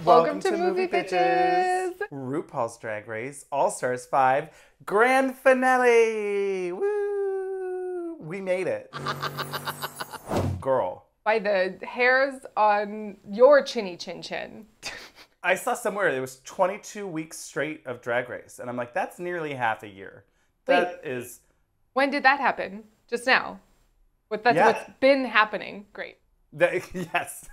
Welcome to Movie Bitches! RuPaul's Drag Race All-Stars 5 Grand Finale! Woo! We made it. Girl. By the hairs on your chinny chin chin. I saw somewhere it was 22 weeks straight of Drag Race, and I'm like, that's nearly half a year. That is... When did that happen? Just now? What's been happening. Great. Yes.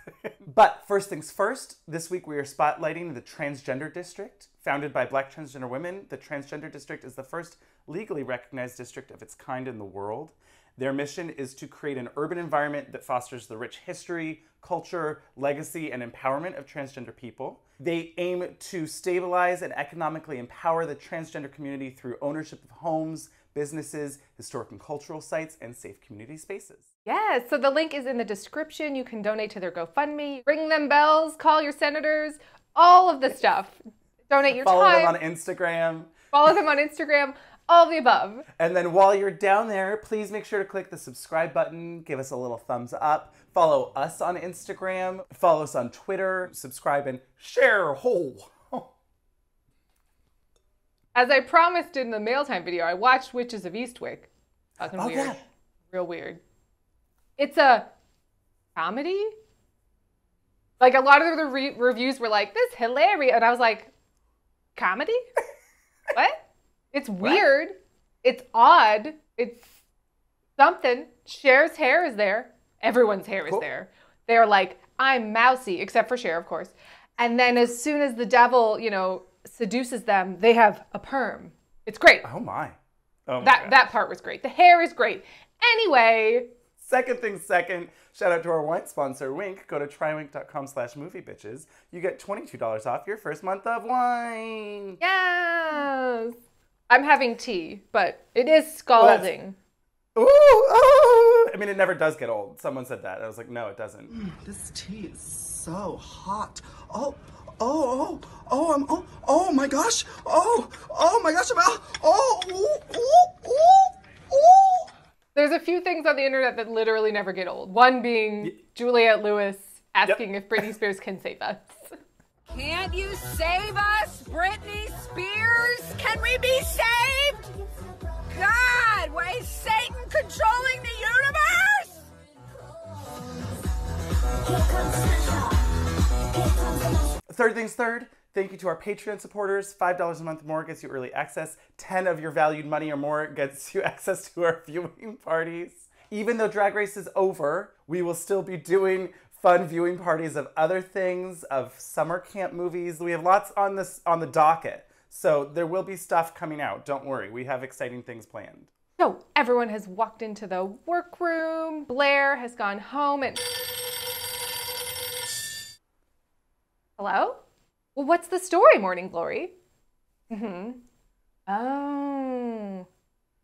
But first things first, this week we are spotlighting the Transgender District. Founded by Black transgender women, the Transgender District is the first legally recognized district of its kind in the world. Their mission is to create an urban environment that fosters the rich history, culture, legacy, and empowerment of transgender people. They aim to stabilize and economically empower the transgender community through ownership of homes, businesses, historic and cultural sites, and safe community spaces. Yes, so the link is in the description. You can donate to their GoFundMe, ring them bells, call your senators, all of the stuff. Donate your time. Follow them on Instagram. Follow them on Instagram, all of the above. And then while you're down there, please make sure to click the subscribe button, give us a little thumbs up, follow us on Instagram, follow us on Twitter, subscribe and share. As I promised in the mail time video, I watched Witches of Eastwick. Fucking weird. Yeah. Real weird. It's a comedy? Like, a lot of the reviews were like, this is hilarious. And I was like, comedy? What? It's weird. What? It's odd. It's something. Cher's hair is there. Everyone's hair is there. They're like, I'm mousy, except for Cher, of course. And then as soon as the devil, you know, seduces them, they have a perm. It's great. Oh my. Oh my that part was great. The hair is great. Anyway. Second thing second, shout out to our wine sponsor, Wink. Go to trywink.com/moviebitches. You get $22 off your first month of wine. Yes. I'm having tea, but it is scalding. I mean, it never does get old. Someone said that. I was like, no, it doesn't. This tea is so hot. Oh my gosh. Oh my gosh. There's a few things on the internet that literally never get old. One being Juliette Lewis asking if Britney Spears can save us. Can't you save us, Britney Spears? Can we be saved? God, why is Satan controlling the universe? Third things third, thank you to our Patreon supporters. $5 a month more gets you early access. 10 of your valued money or more gets you access to our viewing parties. Even though Drag Race is over, we will still be doing fun viewing parties of other things, of summer camp movies. We have lots on the docket. So there will be stuff coming out. Don't worry. We have exciting things planned. So everyone has walked into the workroom. Blair has gone home and... Hello? Well, what's the story, Morning Glory? Oh.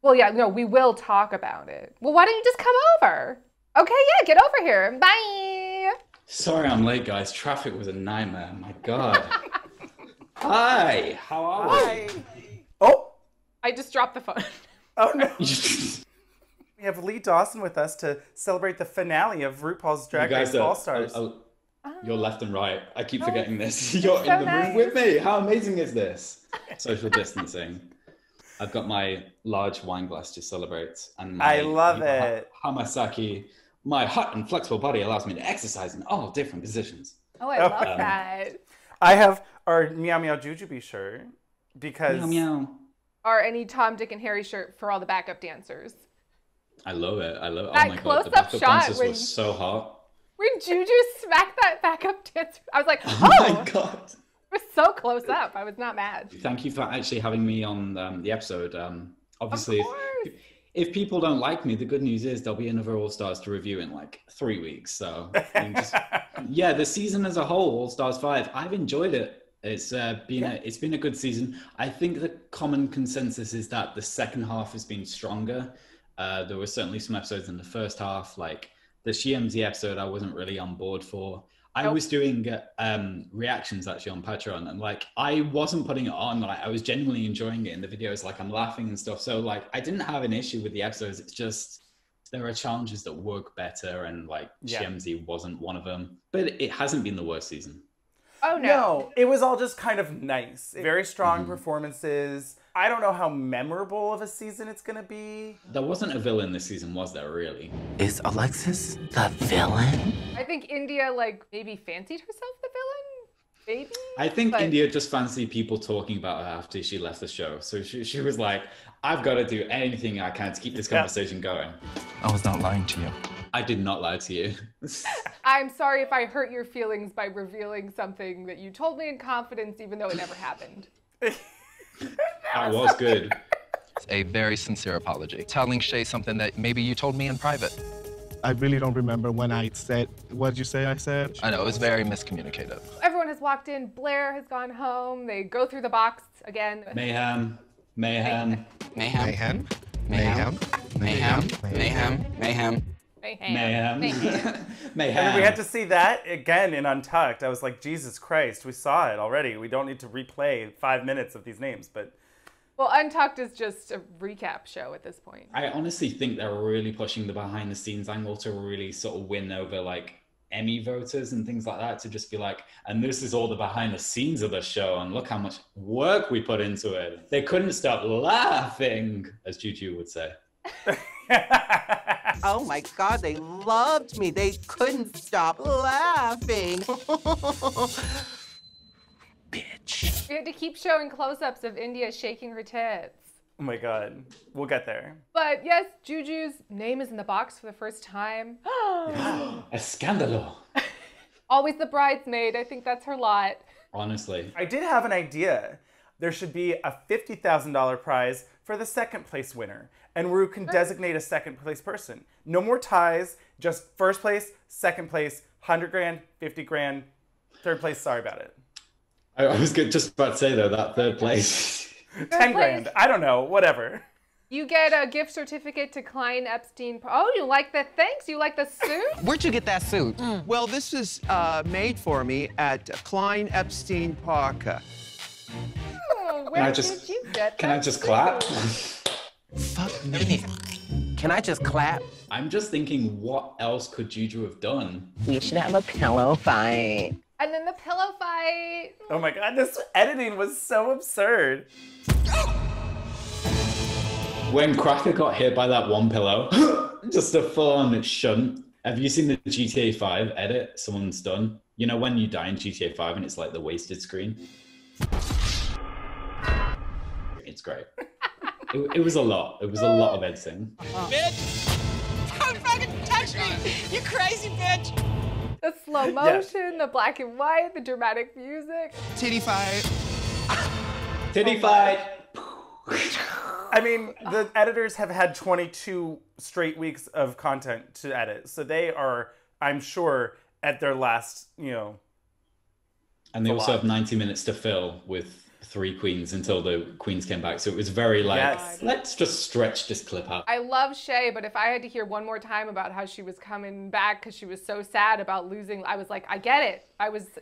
Well, yeah, no, we will talk about it. Well, why don't you just come over? Okay, yeah, get over here. Bye. Sorry I'm late, guys. Traffic was a nightmare. My God. Hi, how are we? Hi. Oh. I just dropped the phone. Oh, no. We have Lee Dawson with us to celebrate the finale of RuPaul's Drag Race All-Stars. You're left and right. I keep forgetting this. You're in the room with me. How amazing is this? Social distancing. I've got my large wine glass to celebrate. And I love it. Hamasaki. My hot and flexible body allows me to exercise in all different positions. Oh, I love that. I have our Meow Meow Jujubee shirt because... Meow Meow. Or any Tom, Dick, and Harry shirt for all the backup dancers. I love it. I love it. That oh my close-up God. The backup shot dancers were so hot. When Juju smacked that backup dancer, I was like, oh my God. It was so close up. I was not mad. Thank you for actually having me on the episode. Obviously, if people don't like me, the good news is there'll be another All-Stars to review in like 3 weeks. So, yeah, the season as a whole, All-Stars 5, I've enjoyed it. It's been a good season. I think the common consensus is that the second half has been stronger. There were certainly some episodes in the first half, like the Shiemzi episode I wasn't really on board for. I was doing reactions actually on Patreon, and like I wasn't putting it on, like I was genuinely enjoying it in the videos, like I'm laughing and stuff. So like I didn't have an issue with the episodes. It's just there are challenges that work better, and like Shiemzi wasn't one of them. But it hasn't been the worst season. Oh, no. No, it was all just kind of nice. Very strong performances. I don't know how memorable of a season it's gonna be. There wasn't a villain this season, was there, really? Is Alexis the villain? I think India, like, maybe fancied herself the villain? Maybe? I think But- India just fancied people talking about her after she left the show. So she was like, I've got to do anything I can to keep this conversation going. I was not lying to you. I did not lie to you. I'm sorry if I hurt your feelings by revealing something that you told me in confidence, even though it never happened. That was good. It's a very sincere apology. Telling Shea something that maybe you told me in private. I really don't remember when I said, what did you say I said? I know, it was very miscommunicative. Everyone has walked in. Blair has gone home. They go through the box again. Mayhem. Mayhem. Mayhem. Mayhem. Mayhem. Mayhem. Mayhem. Mayhem. Mayhem. Mayhem. And we had to see that again in Untucked. I was like, Jesus Christ, we saw it already. We don't need to replay 5 minutes of these names, but Well, Untucked is just a recap show at this point. I honestly think they're really pushing the behind the scenes angle to really sort of win over like Emmy voters and things like that, to just be like, and this is all the behind the scenes of the show and look how much work we put into it. They couldn't stop laughing, as Juju would say. Oh my God, they loved me. They couldn't stop laughing. Bitch. We had to keep showing close-ups of India shaking her tits. oh my God, we'll get there. But yes, Juju's name is in the box for the first time. A scandalo. Always the bridesmaid. I think that's her lot. Honestly. I did have an idea. There should be a $50,000 prize for the second place winner, and Ru can designate a second place person. No more ties, just first place, second place, 100 grand, 50 grand, third place, sorry about it. I was just about to say though, that third place. 10 grand, I don't know, whatever. You get a gift certificate to Klein Epstein. Oh, you like the thanks? You like the suit? Where'd you get that suit? Well, this is made for me at Klein Epstein Parker. Oh, where did you get Can I that just suit? clap? Fuck me. Can I just clap? I'm just thinking, what else could Juju have done? We should have a pillow fight. And then the pillow fight. Oh my God, this editing was so absurd. When Cracker got hit by that one pillow, just a full-on shunt. Have you seen the GTA 5 edit someone's done? You know when you die in GTA 5 and it's like the wasted screen? It's great. It was a lot. It was a lot of editing. Bitch! Don't fucking touch me! You crazy bitch! The slow motion, the black and white, the dramatic music. Titty fight. Titty fight! I mean, the editors have had 22 straight weeks of content to edit, so they are, I'm sure, at their last, you know. And they a also lot. have 90 minutes to fill with 3 queens until the queens came back. So it was very like, Yes. let's just stretch this clip out. I love Shea, but if I had to hear one more time about how she was coming back because she was so sad about losing, I was like, I get it.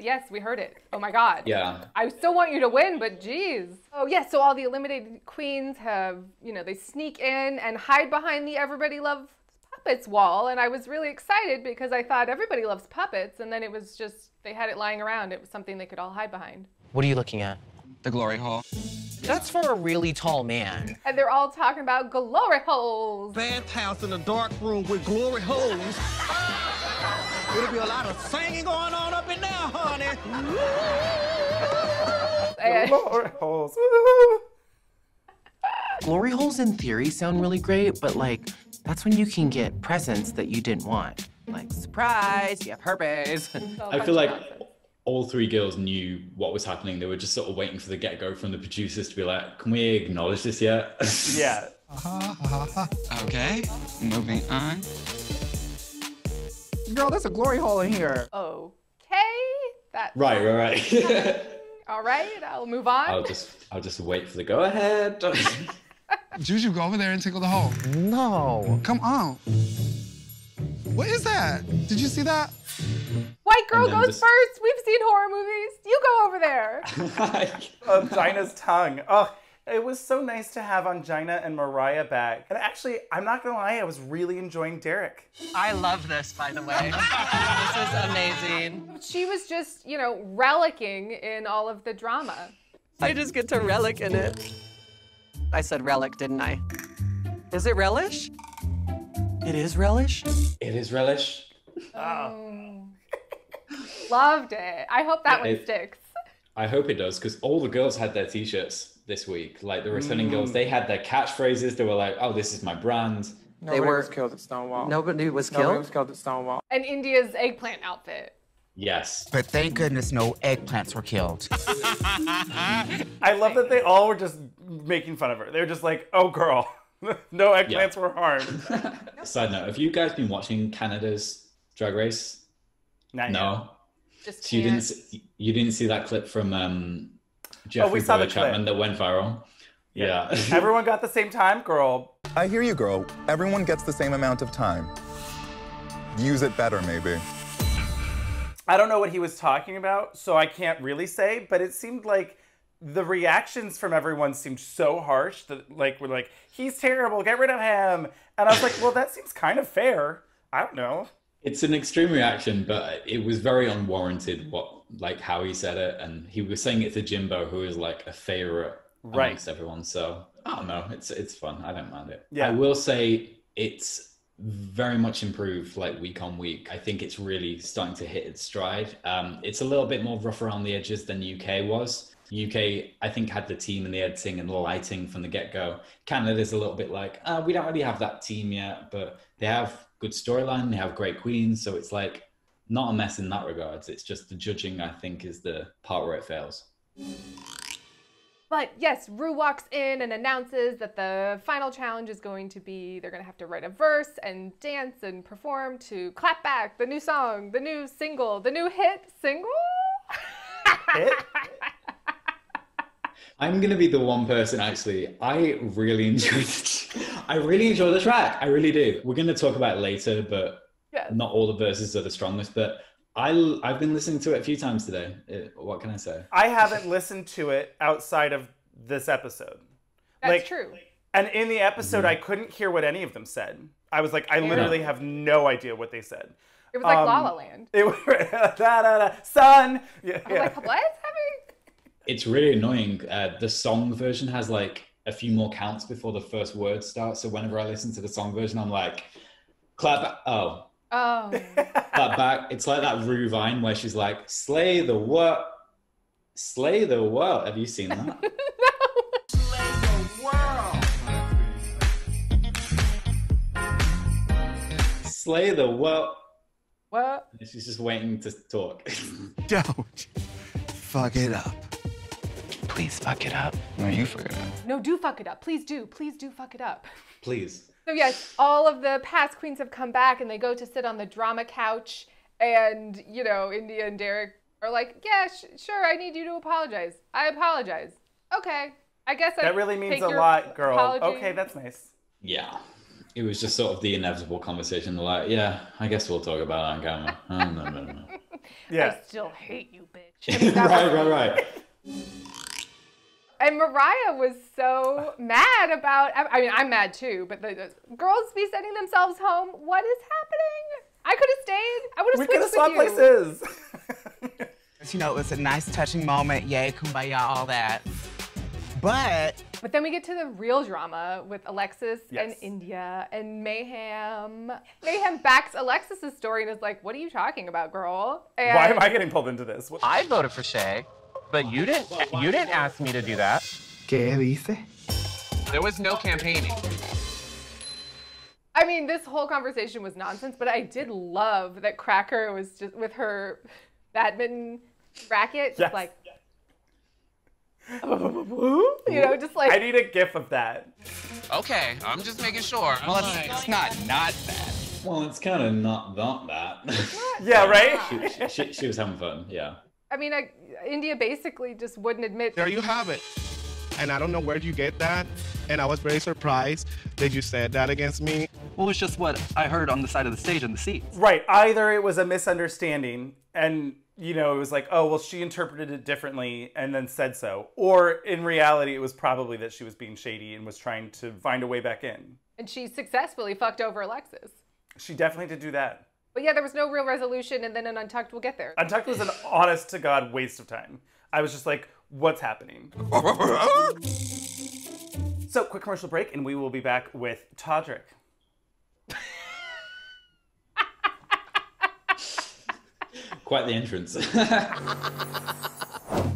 Yes, we heard it. Oh my God. Yeah. I still want you to win, but geez. Oh yeah, so all the eliminated queens have, they sneak in and hide behind the Everybody Loves Puppets wall. And I was really excited because I thought everybody loves puppets. And then it was just, they had it lying around. It was something they could all hide behind. What are you looking at? The glory hole. That's for a really tall man. And they're all talking about glory holes. Bathhouse in a dark room with glory holes. There'll be a lot of singing going on up in there, honey. And- Glory holes. Woo! Glory holes in theory sound really great, but like, that's when you can get presents that you didn't want. Like, surprise, you have herpes. I feel like all 3 girls knew what was happening. They were just sort of waiting for the get-go from the producers to be like, can we acknowledge this yet? Yeah. Okay, moving on. Girl, there's a glory hole in here. Okay, that's Right. all right. I'll move on. I'll just wait for the go-ahead. Juju, go over there and tickle the hole. No. Come on. What is that? Did you see that? White girl And then goes just- first. We've seen horror movies. You go over there. Dinah's tongue. Oh, It was so nice to have Angina and Mariah back. And actually, I'm not gonna lie, I was really enjoying Derek. I love this, by the way. This is amazing. She was just, you know, relicking in all of the drama. I just get to relic in it. I said relic, didn't I? Is it relish? It is relish? It is relish. Oh. Loved it. I hope that one sticks. I hope it does, because all the girls had their t-shirts this week. Like the returning girls, they had their catchphrases. They were like, oh, this is my brand. Nobody was killed at Stonewall. Nobody was killed? Nobody was killed at Stonewall. And India's eggplant outfit. Yes. But thank goodness no eggplants were killed. I love that they all were just making fun of her. They were just like, oh, girl, no eggplants were harmed. Side note, have you guys been watching Canada's Drag Race? No. Just so you didn't see that clip from Jeffrey Chapman that went viral? Yeah. Everyone got the same time, girl. I hear you, girl. Everyone gets the same amount of time. Use it better, maybe. I don't know what he was talking about, so I can't really say, but it seemed like the reactions from everyone seemed so harsh that, like, we're like, he's terrible, get rid of him. And I was like, well, that seems kind of fair. I don't know. It's an extreme reaction, but it was very unwarranted, how he said it. And he was saying it to Jimbo, who is like a favorite amongst everyone. So I don't know, it's fun. I don't mind it. Yeah. I will say it's very much improved like week on week. I think it's really starting to hit its stride. It's a little bit more rough around the edges than UK was. UK, I think, had the team and the editing and the lighting from the get-go. Canada's a little bit like, we don't really have that team yet, but they have good storyline, they have great queens, so it's like not a mess in that regards. It's just the judging, I think, is the part where it fails. But yes, Ru walks in and announces that the final challenge is going to be, they're going to have to write a verse and dance and perform to Clap Back, the new song, the new single, the new hit single? Hit? I'm going to be the one person, actually. I really enjoy the track. I really do. We're going to talk about it later, but not all the verses are the strongest. But I've been listening to it a few times today. What can I say? I haven't listened to it outside of this episode. That's true. And in the episode, I couldn't hear what any of them said. I was like, I literally have no idea what they said. It was like La La Land. It was sun. Yeah, I was like, what's happening? It's really annoying. The song version has like a few more counts before the first word starts. So whenever I listen to the song version, I'm like, clap. Oh. Clap back. It's like that Ru Vine where she's like, slay the what? Slay the world. Have you seen that? No. Slay the world. Slay the world. What? She's just waiting to talk. Don't fuck it up. Please fuck it up. No, you fuck it up. No, do fuck it up. Please do. Please do fuck it up. Please. So yes, all of the past queens have come back and they go to sit on the drama couch and, you know, India and Derek are like, yeah, sure, I need you to apologize. I apologize. Okay. I guess that really means a lot, girl. Apology. Okay, that's nice. Yeah. It was just sort of the inevitable conversation. Like, yeah, I guess we'll talk about it on camera. No. Yeah. I still hate you, bitch. I mean, right. And Mariah was so mad about, I mean, I'm mad too, but the girls be sending themselves home. What is happening? I could have stayed. I would have switched with you. We could have swapped places. You know, it was a nice touching moment. Yay, kumbaya, all that. But then we get to the real drama with Alexis and India and Mayhem. Mayhem backs Alexis's story and is like, what are you talking about, girl? And why am I getting pulled into this? I voted for Shea, but you didn't ask me to do that. ¿Qué dice? There was no campaigning. I mean, this whole conversation was nonsense, but I did love that Cracker was just with her badminton racket, just like, you know, just like. I need a gif of that. Okay, I'm just making sure. Well, it's not that. Well, it's kind of not that. Yeah, right? She was having fun, yeah. I mean, India basically just wouldn't admit. There you have it. And I don't know where you get that. And I was very surprised that you said that against me. Well, it's just what I heard on the side of the stage in the seats. Right. Either it was a misunderstanding and you know, it was like, oh, well, she interpreted it differently and then said so. Or in reality, it was probably that she was being shady and was trying to find a way back in. And she successfully fucked over Alexis. She definitely did do that. But yeah, there was no real resolution, and then in Untucked, we'll get there. Untucked was an honest-to-God waste of time. I was just like, what's happening? So, quick commercial break, and we will be back with Todrick. Quite the entrance.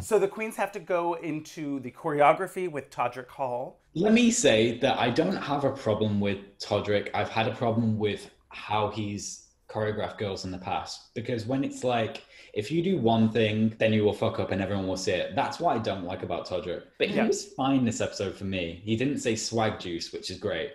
So the queens have to go into the choreography with Todrick Hall. Let me say that I don't have a problem with Todrick. I've had a problem with how he's choreographed girls in the past. Because when it's like, if you do one thing, then you will fuck up and everyone will see it. That's what I don't like about Todrick. But he was fine this episode for me. He didn't say swag juice, which is great.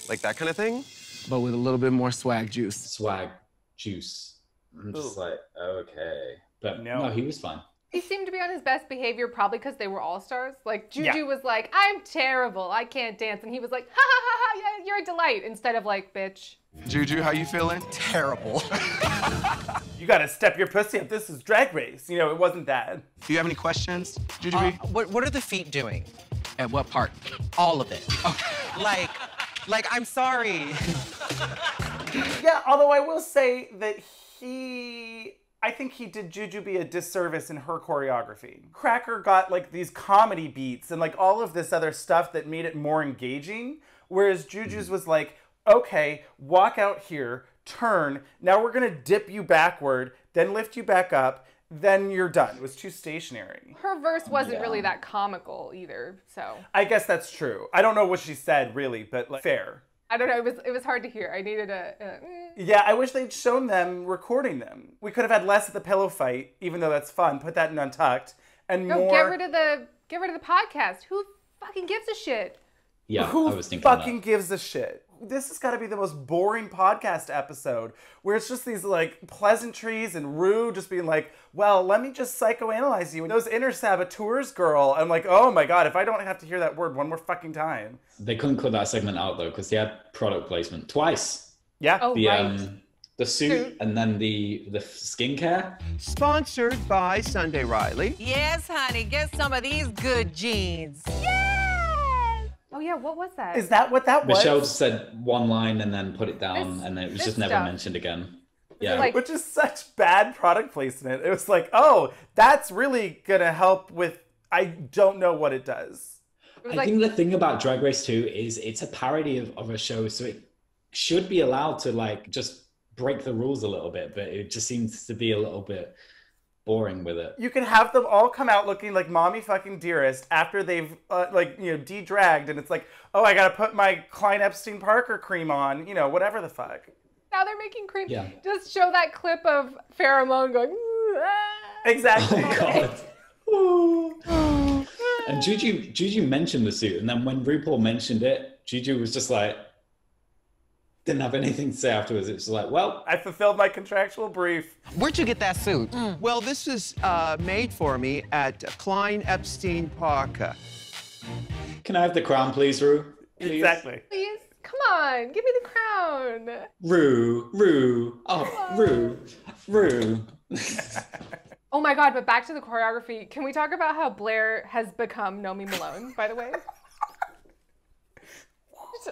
Like that kind of thing? But with a little bit more swag juice. Swag juice. I'm just like, okay. But no, he was fine. He seemed to be on his best behavior probably because they were all-stars. Like, Juju was like, I'm terrible, I can't dance. And he was like, ha ha ha ha, yeah, you're a delight. Instead of like, bitch. Juju, how you feeling? Terrible. You gotta step your pussy up, this is Drag Race. You know, it wasn't that. Do you have any questions, Juju? What are the feet doing? At what part? All of it. Like, I'm sorry. Yeah, although I will say that I think he did Jujubee a disservice in her choreography. Cracker got like these comedy beats and like all of this other stuff that made it more engaging, whereas Juju's was like, okay, walk out here, turn, now we're gonna dip you backward, then lift you back up, then you're done. It was too stationary. Her verse wasn't really that comical either, so. I guess that's true. I don't know what she said really, but like, fair. I don't know, it was hard to hear. I needed Yeah, I wish they'd shown them recording them. We could have had less of the pillow fight, even though that's fun. Put that in Untucked, and more. Get rid of the podcast. Who fucking gives a shit? Yeah, Who I was thinking fucking gives a shit? This has got to be the most boring podcast episode, where it's just these like pleasantries and Ru just being like, well, let me just psychoanalyze you. And those inner saboteurs, girl. I'm like, oh my God, if I don't have to hear that word one more fucking time. They couldn't cut that segment out though, because they had product placement twice. Yeah. Oh, right. The suit and then the skincare. Sponsored by Sunday Riley. Yes, honey, get some of these good jeans. Oh yeah, what was that? Is that what that was? Michelle just said one line and then put it down, and then it was just never mentioned again. Yeah. Like, which is such bad product placement. It was like, oh, that's really gonna help with, I don't know what it does. I think the thing about Drag Race 2 is it's a parody of a show, so it should be allowed to like just break the rules a little bit, but it just seems to be a little bit boring with it. You can have them all come out looking like mommy fucking dearest after they've de-dragged, and it's like, oh, I gotta put my Klein Epstein Parker cream on, you know, whatever the fuck. Now they're making cream. Yeah. Just show that clip of Pheromone going, exactly. Oh God. And Juju mentioned the suit, and then when RuPaul mentioned it, Juju was just like, didn't have anything to say afterwards. It was like, well, I fulfilled my contractual brief. Where'd you get that suit? Well, this is made for me at Klein Epstein Parker. Can I have the crown, please, Ru? Please? Exactly. please, come on, give me the crown. Ru. Oh, Ru. Oh my God, but back to the choreography. Can we talk about how Blair has become Nomi Malone, by the way?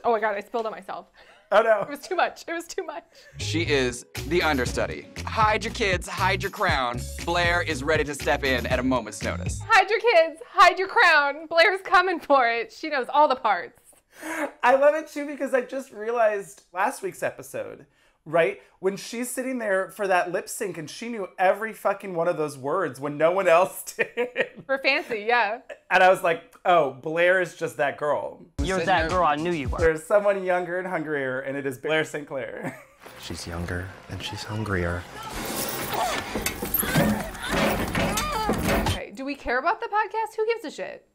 Oh my God, I spilled on myself. Oh no. It was too much. It was too much. She is the understudy. Hide your kids, hide your crown. Blair is ready to step in at a moment's notice. Hide your kids, hide your crown. Blair's coming for it. She knows all the parts. I love it too because I just realized last week's episode, right? When she's sitting there for that lip sync and she knew every fucking one of those words when no one else did. For fancy, yeah. And I was like, oh, Blair is just that girl. You're that girl I knew you were. There's someone younger and hungrier, and it is Blair St. Clair. She's younger and she's hungrier. Okay, do we care about the podcast? Who gives a shit?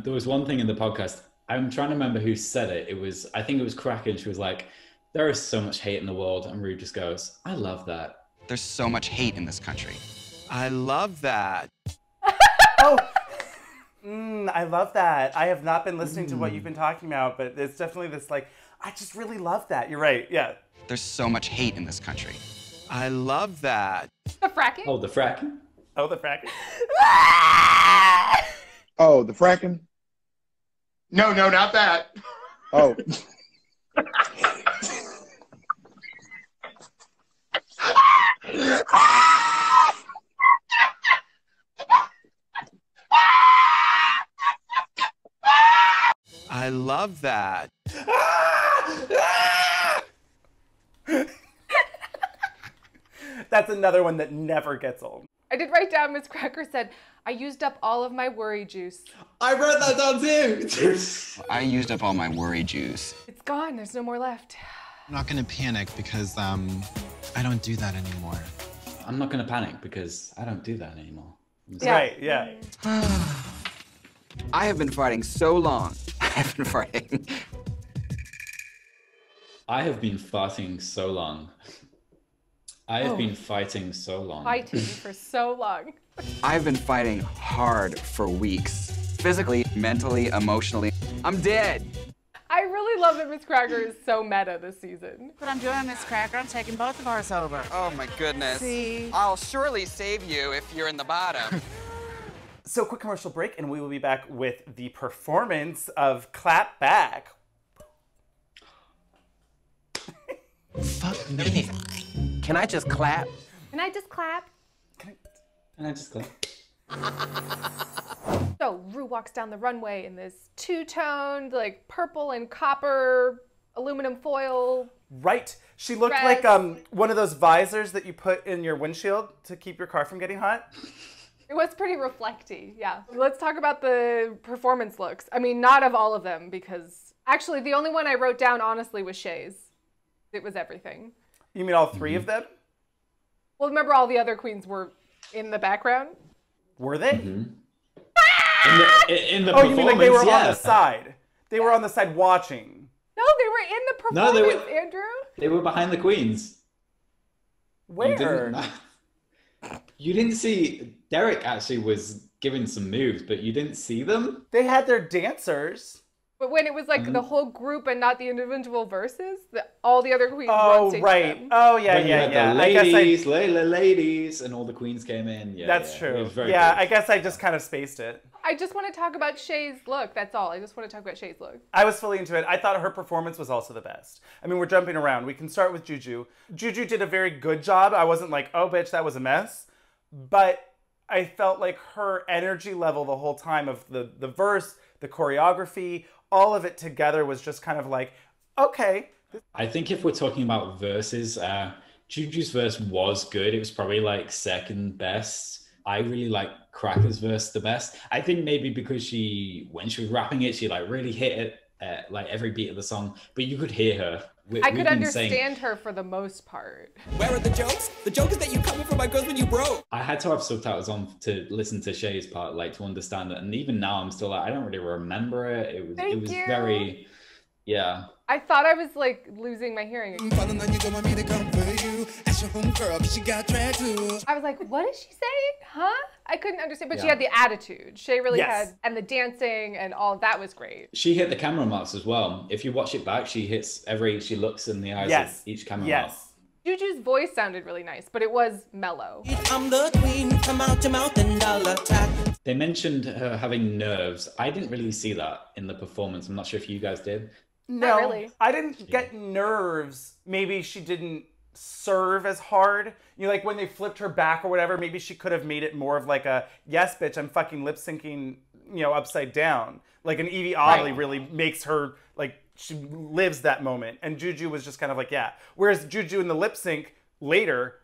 There was one thing in the podcast. I'm trying to remember who said it. I think it was Kraken. She was like, there is so much hate in the world. And Ru just goes, I love that. There's so much hate in this country. I love that. Oh, I love that. I have not been listening to what you've been talking about, but it's definitely this like, I just really love that. You're right, yeah. There's so much hate in this country. I love that. The fracking? Oh, the fracking? Oh, the fracking? Oh, the fracking? No, not that. Oh. I love that. That's another one that never gets old. I did write down, Miss Cracker said, I used up all of my worry juice. I wrote that down too. I used up all my worry juice. It's gone. There's no more left. I'm not gonna panic because I don't do that anymore. I'm not gonna panic because I don't do that anymore. Yeah. Right, yeah. I have been fighting so long. I've been fighting. I have been fighting so long. I have been fighting so long. Fighting for so long. I've been fighting hard for weeks. Physically, mentally, emotionally. I'm dead. I really love that Miss Cracker is so meta this season. What I'm doing, Miss Cracker, I'm taking both of ours over. Oh my goodness. See? I'll surely save you if you're in the bottom. So quick commercial break, and we will be back with the performance of Clap Back. Fuck me. Can I just clap? Can I just clap? Can I just clap? So Ru walks down the runway in this two-toned, like purple and copper aluminum foil. Right. She looked like one of those visors that you put in your windshield to keep your car from getting hot. It was pretty reflecty, yeah. Let's talk about the performance looks. I mean, not of all of them, because actually the only one I wrote down, honestly, was Shea's. It was everything. You mean all three of them? Well, remember all the other queens were in the background? Were they? In the oh, you mean like they were yeah. on the side? They were on the side watching. No, they were in the performance, Andrew. They were behind the queens. Where? You didn't see... Derek actually was giving some moves, but you didn't see them? They had their dancers. But when it was like the whole group and not the individual verses, all the other queens were on stage. Right. With them. Oh, yeah, When you had yeah. the ladies, Layla ladies, and all the queens came in. Yeah, That's It true. was very Yeah, good. I guess I just kind of spaced it. I just want to talk about Shea's look. That's all. I just want to talk about Shea's look. I was fully into it. I thought her performance was also the best. I mean, we're jumping around. We can start with Juju. Juju did a very good job. I wasn't like, oh, bitch, that was a mess. But I felt like her energy level the whole time of the verse, the choreography, all of it together was just kind of like, okay. I think if we're talking about verses, Juju's verse was good. It was probably like second best. I really like Cracker's verse the best. I think maybe because when she was rapping it, she like really hit it at like every beat of the song, but you could hear her. I could understand her for the most part. Where are the jokes? The joke is that you coming for my girls when you broke. I had to have subtitles on to listen to Shea's part, like to understand it. And even now I'm still like, I don't really remember it. It was very, yeah. I thought I was like losing my hearing. I was like, what is she saying? Huh? I couldn't understand, but she had the attitude. Shea really had, and the dancing and all of that was great. She hit the camera marks as well. If you watch it back, she looks in the eyes of each camera mark. Juju's voice sounded really nice, but it was mellow. I'm the queen, come out your mouth and I'll attack. They mentioned her having nerves. I didn't really see that in the performance. I'm not sure if you guys did. No, not really. I didn't get nerves. Maybe she didn't serve as hard. You know, like when they flipped her back or whatever, maybe she could have made it more of like a, yes, bitch, I'm fucking lip syncing, you know, upside down. Like an Evie Oddly really makes her, like, she lives that moment. And Juju was just kind of like, yeah. Whereas Juju in the lip sync later,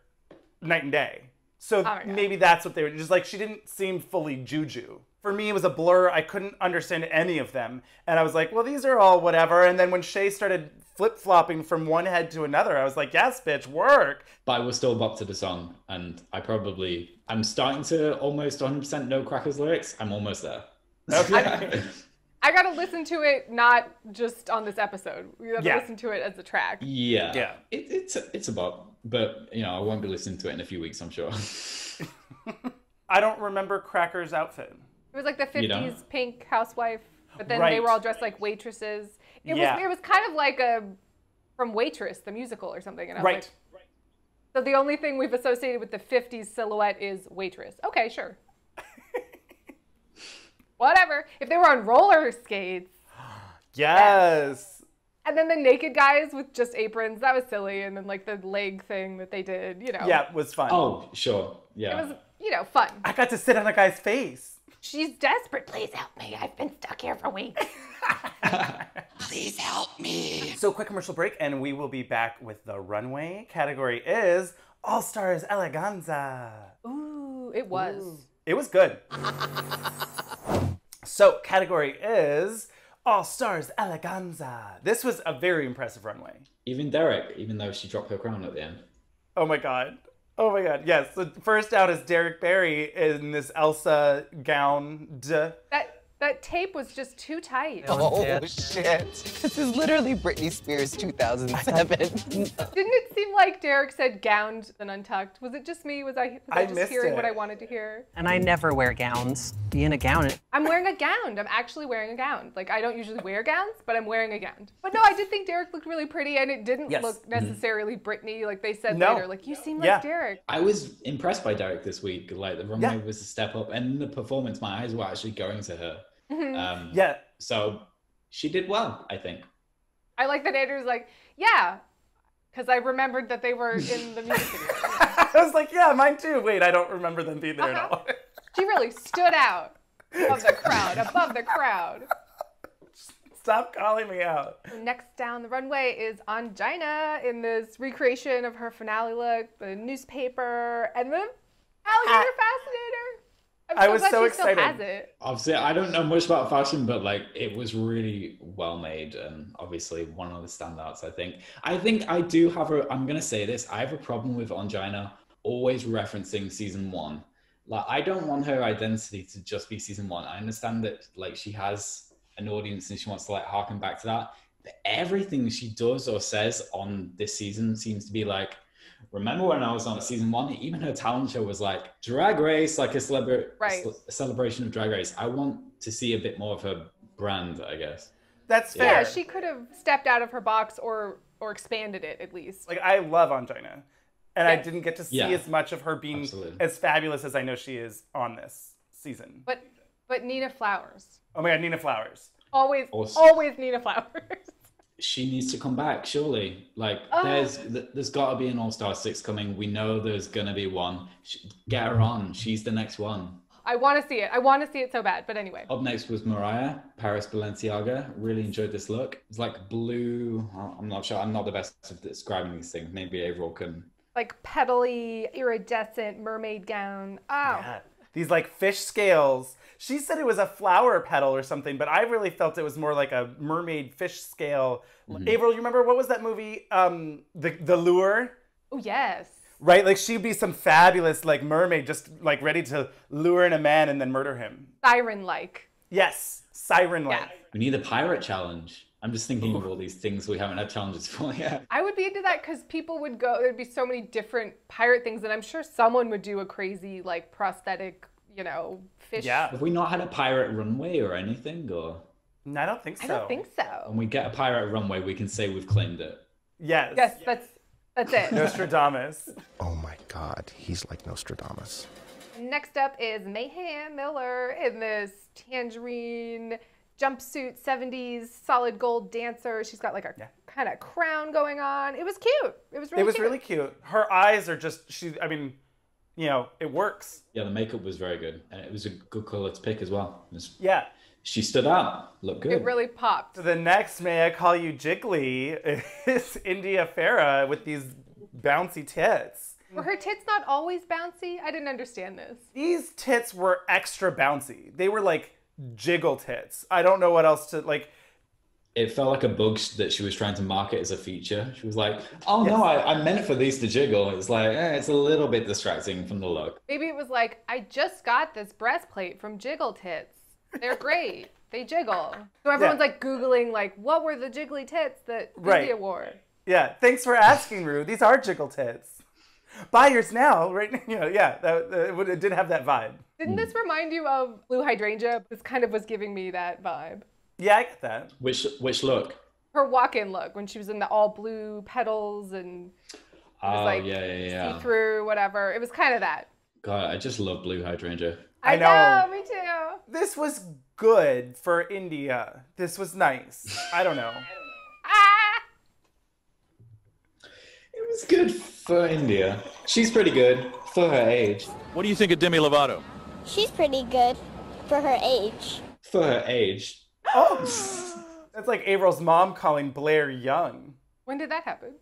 night and day. So maybe that's what they were, just like, she didn't seem fully Juju. For me, it was a blur. I couldn't understand any of them. And I was like, well, these are all whatever. And then when Shea started flip-flopping from one head to another, I was like, yes, bitch, work. But I will still bop to the song. And I'm starting to almost 100% know Cracker's lyrics. I'm almost there. Okay. I got to listen to it not just on this episode. We have to listen to it as a track. Yeah. Yeah. It's a bop. But, you know, I won't be listening to it in a few weeks, I'm sure. I don't remember Cracker's outfit. It was like the 50s pink housewife, but then they were all dressed like waitresses. It was kind of like from Waitress, the musical or something. And I was like, So the only thing we've associated with the 50s silhouette is waitress. Okay, sure. Whatever. If they were on roller skates. Yes. And then the naked guys with just aprons, that was silly. And then like the leg thing that they did, you know. Yeah, it was fun. Oh, sure. Yeah. It was, you know, fun. I got to sit on a guy's face. She's desperate. Please help me. I've been stuck here for weeks. Please help me. So quick commercial break and we will be back with the runway. Category is All Stars Eleganza. Ooh, it was. Ooh. It was good. So category is All Stars Eleganza. This was a very impressive runway. Even Derek, even though she dropped her crown at the end. Oh my God. Oh my God. Yes. So first out is Derek Barry in this Elsa gown. That tape was just too tight. Oh, shit. This is literally Britney Spears 2007. Didn't it seem like Derek said gowned and untucked? Was it just me? Was I just hearing what I wanted to hear? And I never wear gowns. Be in a gown. I'm wearing a gown. I'm actually wearing a gown. Like, I don't usually wear gowns, but I'm wearing a gown. But no, I did think Derek looked really pretty, and it didn't look necessarily Britney, like they said later. Like, you seem like Derek. I was impressed by Derek this week. Like, the runway was a step up, and the performance, my eyes were actually going to her. So she did well, I think. I like that Andrew's like, yeah, because I remembered that they were in the music video. I was like, yeah, mine too. Wait, I don't remember them being there at all. She really stood out above the crowd. Stop calling me out. Next down the runway is Angina in this recreation of her finale look, the newspaper, and the alligator fascinator. I was so she excited. Still has it. Obviously, I don't know much about fashion, but like it was really well made, and obviously one of the standouts. I think I do have I'm gonna say this. I have a problem with Angina always referencing season 1. Like, I don't want her identity to just be season 1. I understand that like she has an audience and she wants to like harken back to that. But everything she does or says on this season seems to be like, remember when I was on season 1, even her talent show was like Drag Race, like a celebration of Drag Race. I want to see a bit more of her brand, I guess. That's fair. Yeah, she could have stepped out of her box or expanded it at least. Like, I love Angina. And I didn't get to see as much of her being as fabulous as I know she is on this season. But Nina Flowers. Oh my God, Nina Flowers. Always Nina Flowers. She needs to come back, surely. Like, there's got to be an All-Star 6 coming. We know there's going to be one. Get her on. She's the next one. I want to see it. I want to see it so bad. But anyway. Up next was Mariah, Paris Balenciaga. Really enjoyed this look. It's like blue. I'm not sure. I'm not the best at describing these things. Maybe Avaryl can. Like petally, iridescent mermaid gown. Oh. Yeah. These like fish scales. She said it was a flower petal or something, but I really felt it was more like a mermaid fish scale. Avaryl, you remember what was that movie? The Lure? Oh, yes. Right? Like she'd be some fabulous like mermaid just like ready to lure in a man and then murder him. Siren-like. Yes. Siren-like. Yeah. We need a pirate challenge. I'm just thinking of all these things we haven't had challenges for yet. I would be into that because people would go, there'd be so many different pirate things, and I'm sure someone would do a crazy, like, prosthetic, you know, fish. Yeah. Have we not had a pirate runway or anything, or? No, I don't think so. I don't think so. When we get a pirate runway, we can say we've claimed it. Yes. Yes, that's it. Nostradamus. Oh my God, he's like Nostradamus. Next up is Mayhem Miller in this tangerine jumpsuit, 70s solid gold dancer. She's got like a kind of crown going on. It was cute. It was really cute. Her eyes are just, it works. Yeah, the makeup was very good. And it was a good color to pick as well. Yeah. She stood out. Looked good. It really popped. So the next, May I Call You Jiggly, is India Farah with these bouncy tits. Were her tits not always bouncy? I didn't understand this. These tits were extra bouncy. They were like jiggle tits. I don't know what else to like. It felt like a bug that she was trying to market as a feature. She was like, oh no, I meant for these to jiggle. It's like, it's a little bit distracting from the look. Maybe it was like, I just got this breastplate from Jiggle Tits. They're great. They jiggle. So everyone's like Googling like, what were the jiggly tits that India wore? Yeah, thanks for asking, Ru. These are jiggle tits. Buy yours now, right? It did have that vibe. Didn't this remind you of Blue Hydrangea? This kind of was giving me that vibe. Yeah, I get that. Which look? Her walk-in look when she was in the all blue petals and. Oh, like yeah. see through, whatever. It was kind of that. God, I just love Blue Hydrangea. I know, me too. This was good for India. This was nice. I don't know. It was good for India. She's pretty good for her age. What do you think of Demi Lovato? She's pretty good for her age. For her age. Oh, that's like Averyl's mom calling Blair young. When did that happen?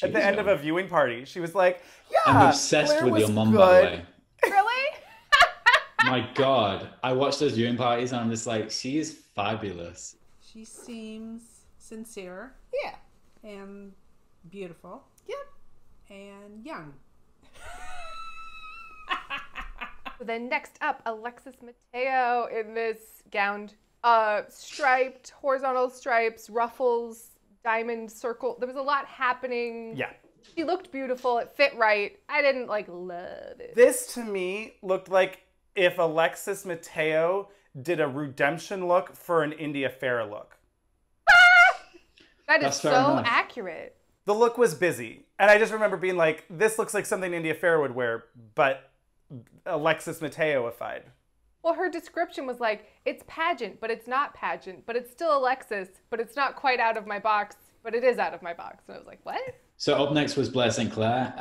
At the end of a viewing party, she was like, "Yeah, I'm obsessed Blair with your was mom, good." by the way. Really? My God, I watched those viewing parties and I'm just like, she is fabulous. She seems sincere. Yeah. And beautiful. Yep. And young. Then next up, Alexis Mateo in this gown, striped, horizontal stripes, ruffles, diamond circle. There was a lot happening. Yeah. She looked beautiful. It fit right. I didn't love it. This to me looked like if Alexis Mateo did a redemption look for an India Farah look. That is That's fair so enough. accurate. The look was busy. And I just remember being like, this looks like something India Farah would wear, but Alexis Mateo-ified. Well, her description was like, it's pageant, but it's not pageant, but it's still Alexis, but it's not quite out of my box, but it is out of my box. And I was like, what? So up next was Blair St. Clair.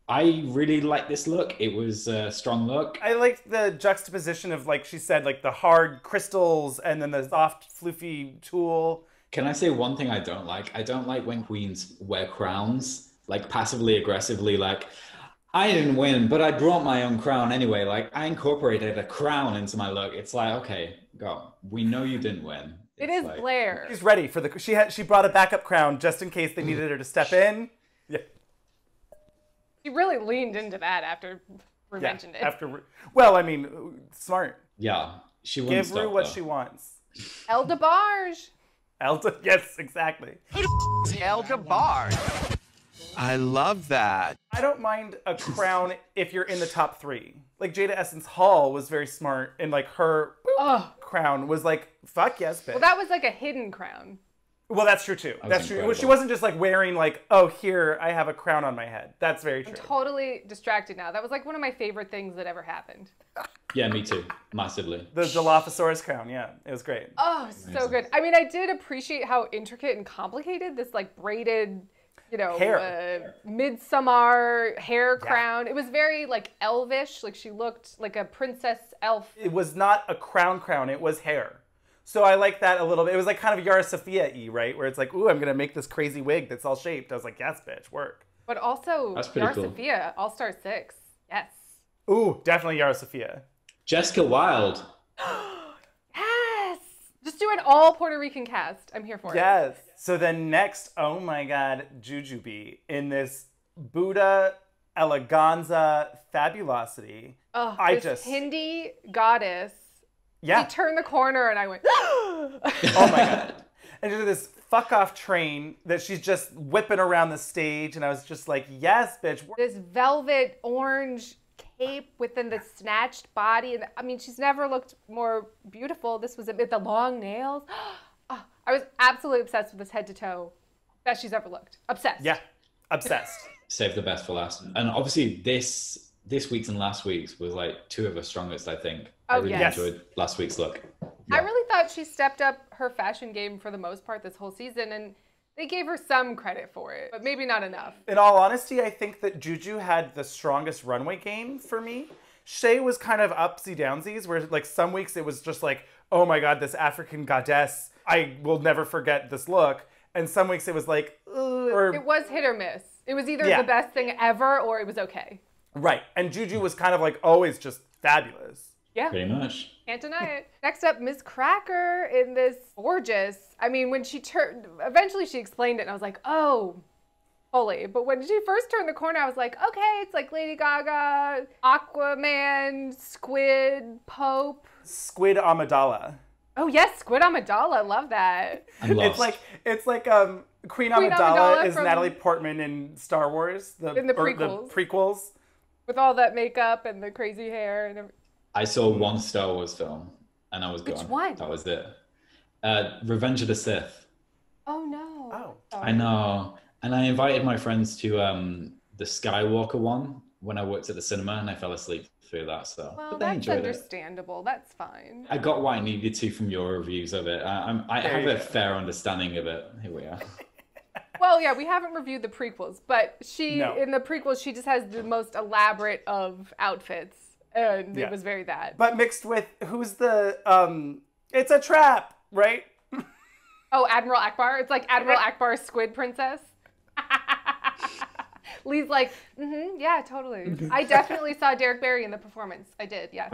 I really liked this look. It was a strong look. I liked the juxtaposition of, like she said, like the hard crystals and then the soft, floofy tulle. Can I say one thing I don't like? I don't like when queens wear crowns, like passively aggressively, like, I didn't win, but I brought my own crown anyway. Like, I incorporated a crown into my look. It's like, okay, go. We know you didn't win. It is like, Blair. She's ready for the. She brought a backup crown just in case they needed her to step in. Yeah. She really leaned into that after Ru mentioned it. Well, I mean, smart. Yeah, she wouldn't Give Ru stop, what though. she wants. El DeBarge. Yes, exactly. El DeBarge. I love that. I don't mind a crown if you're in the top 3. Like Jada Essence Hall was very smart, and like her crown was like, fuck yes, bitch. Well, that was like a hidden crown. Well, that's true too. That was That's true. incredible. She wasn't just like wearing like, oh, here, I have a crown on my head. That's very true. I'm totally distracted now. That was like one of my favorite things that ever happened. Yeah, me too. Massively. The Dilophosaurus crown, yeah. It was great. Oh, so good. I mean, I did appreciate how intricate and complicated this like braided, Hair. midsummer hair crown. It was very like elvish. Like she looked like a princess elf. It was not a crown, it was hair. So I like that a little bit. It was like kind of Yara Sofia-y, right? Where it's like, ooh, I'm going to make this crazy wig that's all shaped. I was like, yes, bitch, work. But also, That's pretty Yara cool. Sofia, All-Star 6. Yes. Ooh, definitely Yara Sofia. Jessica Wilde. Yes! Just do an all Puerto Rican cast. I'm here for it. Yes. So then next, oh my God, Jujubee in this Buddha eleganza fabulosity. Oh, I this Hindi goddess. Yeah. He turned the corner and I went, Oh my God. And just this fuck off train that she's just whipping around the stage. And I was just like, yes, bitch. this velvet orange cape within the snatched body. And I mean, she's never looked more beautiful. This was with the long nails. Oh, I was absolutely obsessed with this head to toe. Best she's ever looked. Obsessed. Yeah, obsessed. Save the best for last. And obviously this week's and last week's was like two of the strongest, I think. I Oh, really yes. enjoyed last week's look. I really thought she stepped up her fashion game for the most part this whole season, and they gave her some credit for it, but maybe not enough. In all honesty, I think that Juju had the strongest runway game for me. Shea was kind of upsy downsies, where like some weeks it was just like, oh my God, this African goddess, I will never forget this look. And some weeks it was like, or It was hit or miss. It was either Yeah. the best thing ever or it was okay. right. And Juju was kind of like always just fabulous. Yeah. Pretty much. Can't deny it. Next up, Miss Cracker in this gorgeous. I mean, when she turned, eventually she explained it, and I was like, oh, holy. But when she first turned the corner, I was like, okay, it's like Lady Gaga, Aquaman, Squid, Pope. SquidAmidala. Oh yes, SquidAmidala. Love that. It's like Queen Queen Amidala Amidala is from- Natalie Portman in Star Wars. In the or prequels. The prequels. With all that makeup and the crazy hair and everything. I saw one Star Wars film and I was Which gone. one? That was it. Revenge of the Sith. Oh no. Oh. I know. And I invited my friends to the Skywalker one when I worked at the cinema, and I fell asleep through that. So, Well, but they that's enjoyed it. understandable. That's fine. I got what I needed to from your reviews of it. I have a fair understanding of it. Here we are. Well, yeah, we haven't reviewed the prequels, but No. in the prequels, she just has the most elaborate of outfits, and it was very that. But mixed with, who's the, it's a trap, right? Oh, AdmiralAckbar? It's like AdmiralAckbar's Squid Princess. Lee's like, yeah, totally. I definitely saw Derek Barry in the performance. I did, yeah.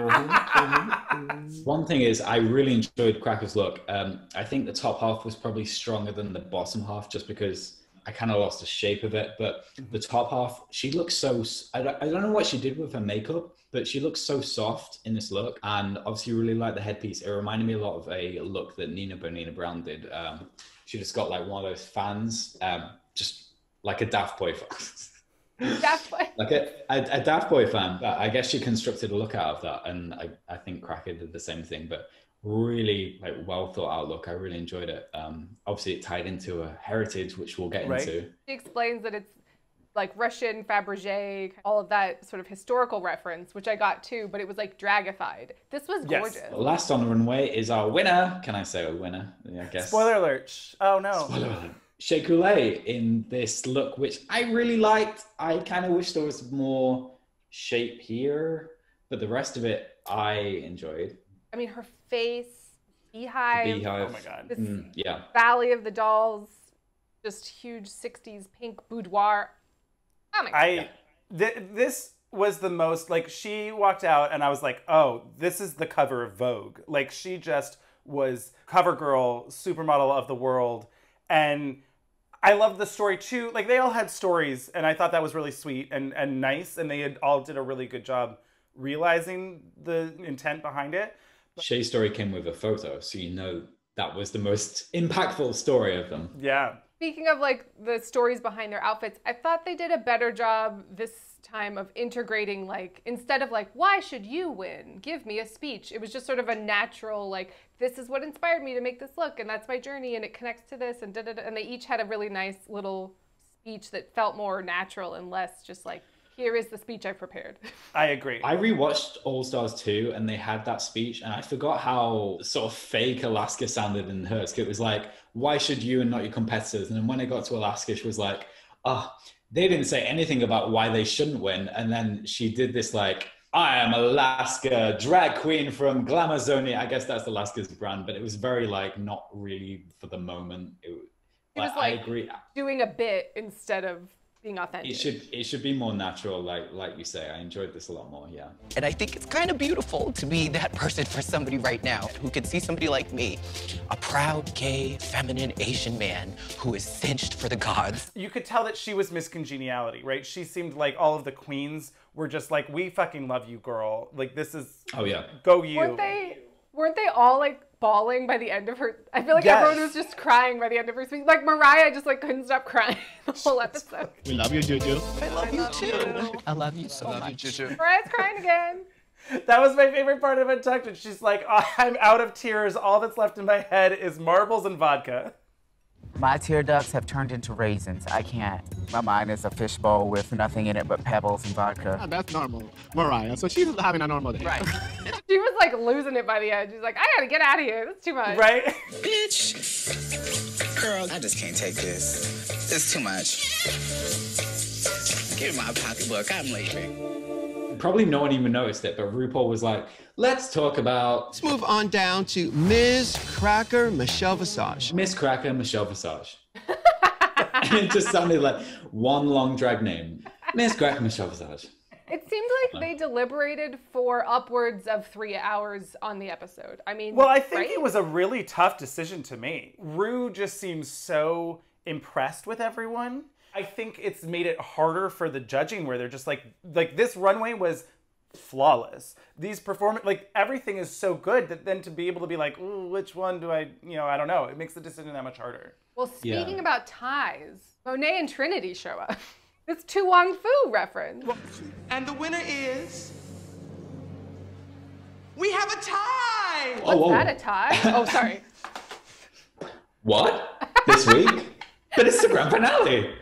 One thing is, I really enjoyed Cracker's look. I think the top half was probably stronger than the bottom half, just because I kind of lost the shape of it. But the top half, she looks so, I don't know what she did with her makeup, but she looks so soft in this look. And obviously really like the headpiece. It reminded me a lot of a look that Nina Bonina Brown did. She just got like one of those fans, just like a Daft Boy fan. Daft Boy. Like a Daft Boy fan. But I guess she constructed a look out of that. And I think Cracker did the same thing. But really like well thought out look. I really enjoyed it. Obviously it tied into a heritage, which we'll get into. She explains that it's like Russian Fabergé, all of that sort of historical reference, which I got too, but it was like dragified. This was gorgeous. Last on the runway is our winner. Can I say a winner? Yeah, I guess. Spoiler alert. Oh no. Spoiler alert. Shea Couleé in this look, which I really liked. I kind of wish there was more shape here, but the rest of it I enjoyed. I mean, her face, beehive. Beehive. Oh my God. This yeah. Valley of the Dolls, just huge 60s pink boudoir. Oh my God. This was the most, like, she walked out and I was like, oh, this is the cover of Vogue. Like, she just was cover girl, supermodel of the world. And I loved the story too. Like, they all had stories, and I thought that was really sweet and nice, and they all did a really good job realizing the intent behind it. Shea's story came with a photo, so you know that was the most impactful story of them. Yeah. Speaking of like the stories behind their outfits, I thought they did a better job this time of integrating, like, instead of like, why should you win? Give me a speech. It was just sort of a natural, like, this is what inspired me to make this look, and that's my journey, and it connects to this, and da-da-da. And they each had a really nice little speech that felt more natural and less just like, here is the speech I prepared. I agree. I rewatched All Stars 2 and they had that speech, and I forgot how sort of fake Alaska sounded in hers. It was like, why should you and not your competitors? And then when I got to Alaska, she was like, oh, they didn't say anything about why they shouldn't win. And then she did this like, I am Alaska, drag queen from Glamazonia. I guess that's Alaska's brand, but it was very like, not really for the moment. It was like I agree. Doing a bit instead of being authentic. It should be more natural, like you say. I enjoyed this a lot more, yeah. And I think it's kind of beautiful to be that person for somebody right now who can see somebody like me, a proud, gay, feminine Asian man who is cinched for the gods. You could tell that she was Miss Congeniality, right? She seemed like all of the queens were just like, we fucking love you, girl. Like, this is, oh yeah, go you. Weren't they all like bawling by the end of her? I feel like everyone was just crying by the end of her speech. Like Mariah just like couldn't stop crying the whole episode. We love you, Juju. I love you too. I love you so much. Mariah's crying again. That was my favorite part of Untucked. She's like, oh, I'm out of tears. All that's left in my head is marbles and vodka. My tear ducts have turned into raisins. I can't. My mind is a fishbowl with nothing in it but pebbles and vodka. Ah, that's normal, Mariah. So she's having a normal day. Right. She was like losing it by the end. She's like, I gotta get out of here. That's too much. Right? Bitch. Girl, I just can't take this. It's too much. Give me my pocketbook. I'm leaving. Probably no one even noticed it, but RuPaul was like, let's talk about... Let's move on down to Ms. Cracker Michelle Visage. Miss Cracker Michelle Visage. And it just sounded like one long drag name. Miss Cracker Michelle Visage. It seemed like they deliberated for upwards of 3 hours on the episode. I mean, well, I think it was a really tough decision to make. Ru just seems so impressed with everyone. I think it's made it harder for the judging, where they're just like this runway was flawless. These like everything is so good that then to be able to be like, ooh, which one do I don't know. It makes the decision that much harder. Well, speaking about ties, Monet and Trinity show up. It's to Wong Foo reference. And the winner is... We have a tie! What's that, a tie? Oh, sorry. What? This week? But it's the grand finale.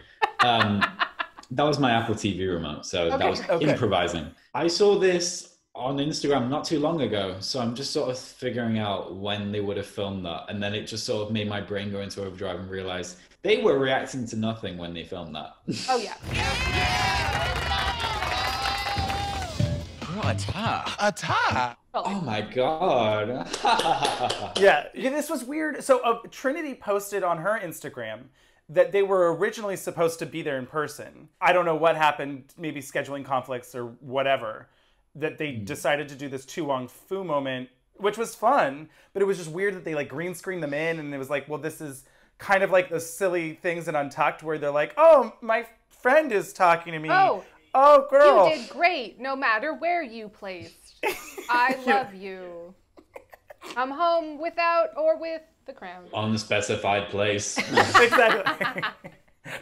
That was my Apple TV remote, so that was Okay. improvising. I saw this on Instagram not too long ago, so I'm just sort of figuring out when they would have filmed that, and then it just sort of made my brain go into overdrive and realize they were reacting to nothing when they filmed that. Oh yeah. Girl, a tie. A tie. Oh my god. Yeah, this was weird. So Trinity posted on her Instagram that they were originally supposed to be there in person. I don't know what happened, maybe scheduling conflicts or whatever, that they decided to do this Wong Foo moment, which was fun, but it was just weird that they like green screened them in, and it was like, well, this is kind of like those silly things in Untucked where they're like, oh, my friend is talking to me. Oh, girl. You did great, no matter where you placed. I love you. I'm home without or with the crown. Unspecified place. Exactly.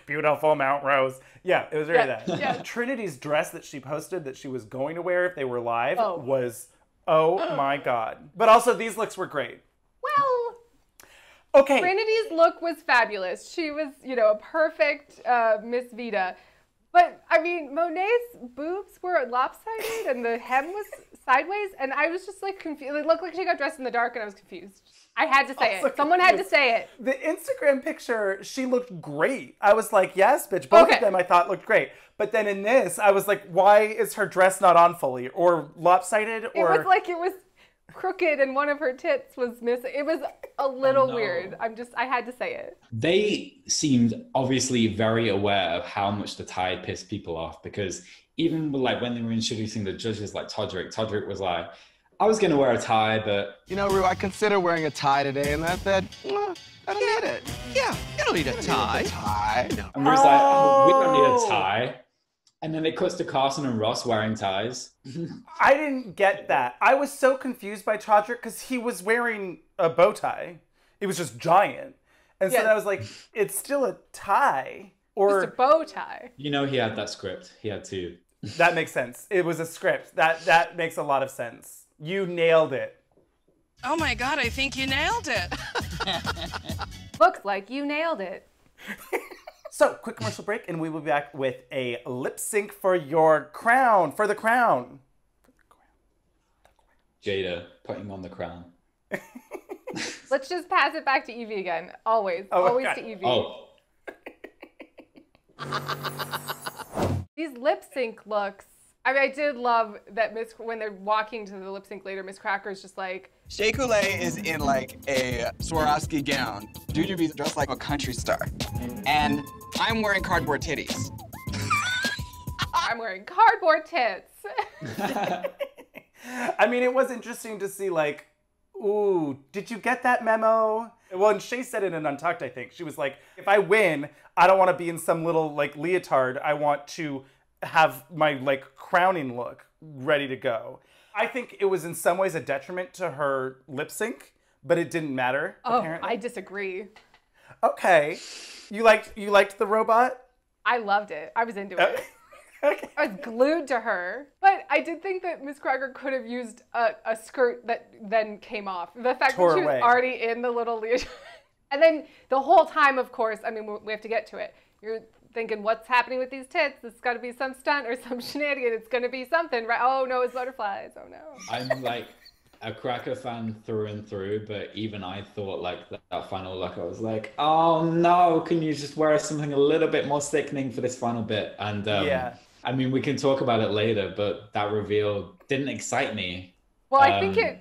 Beautiful Mount Rose. Yeah, it was very that. Yeah. Trinity's dress that she posted that she was going to wear if they were live was, my God. But also these looks were great. Well, okay. Trinity's look was fabulous. She was, a perfect Miss Vita. But, I mean, Monet's boobs were lopsided and the hem was sideways, and I was just, like, confused. It looked like she got dressed in the dark, and I was confused. I had to say it. Someone had to say it. The Instagram picture, she looked great. I was like, yes, bitch. Both of them I thought looked great. But then in this, I was like, why is her dress not on fully? Or lopsided? Or... It was like it was crooked and one of her tits was missing. It was a little weird. I had to say it. They seemed obviously very aware of how much the tie pissed people off, because even like when they were introducing the judges, like Todrick was like, I was going to wear a tie, but... You know, Ru, I considered wearing a tie today, and I said, I don't need it. Yeah, you don't need a tie. And Ru's like, oh, we don't need a tie. And then it cuts to Carson and Ross wearing ties. I didn't get that. I was so confused by Todrick because he was wearing a bow tie. It was just giant. And so I was like, it's still a tie. Or just a bow tie. You know, he had that script. He had to. That makes sense. It was a script. That makes a lot of sense. You nailed it. Oh my God, I think you nailed it. Looks like you nailed it. So, quick commercial break, and we will be back with a lip sync for your crown, for the crown. Jada putting on the crown. Let's just pass it back to Evie again. Always. Always to Evie. Oh. These lip sync looks. I mean, I did love that when they're walking to the lip sync later, Miss Cracker's just like... Shea Couleé is in like a Swarovski gown. Jujubee's dressed like a country star. And I'm wearing cardboard titties. I'm wearing cardboard tits. I mean, it was interesting to see like, ooh, did you get that memo? Well, and Shea said it in Untucked, I think. She was like, if I win, I don't want to be in some little like leotard. I want to have my like crowning look ready to go. I think it was in some ways a detriment to her lip sync, but it didn't matter. Apparently. I disagree. Okay, you liked the robot? I loved it. I was into it. I was glued to her. But I did think that Miss Cracker could have used a skirt that then came off. The fact that she was already in the little leotard. And then the whole time, of course, I mean, we have to get to it. You're thinking, what's happening with these tits? It's got to be some stunt or some shenanigan. It's going to be something, right? Oh, no, it's butterflies. Oh, no. I'm like a Cracker fan through and through, but even I thought like that final look, I was like, oh, no, can you just wear something a little bit more sickening for this final bit? And yeah. I mean, we can talk about it later, but that reveal didn't excite me. Well, I think it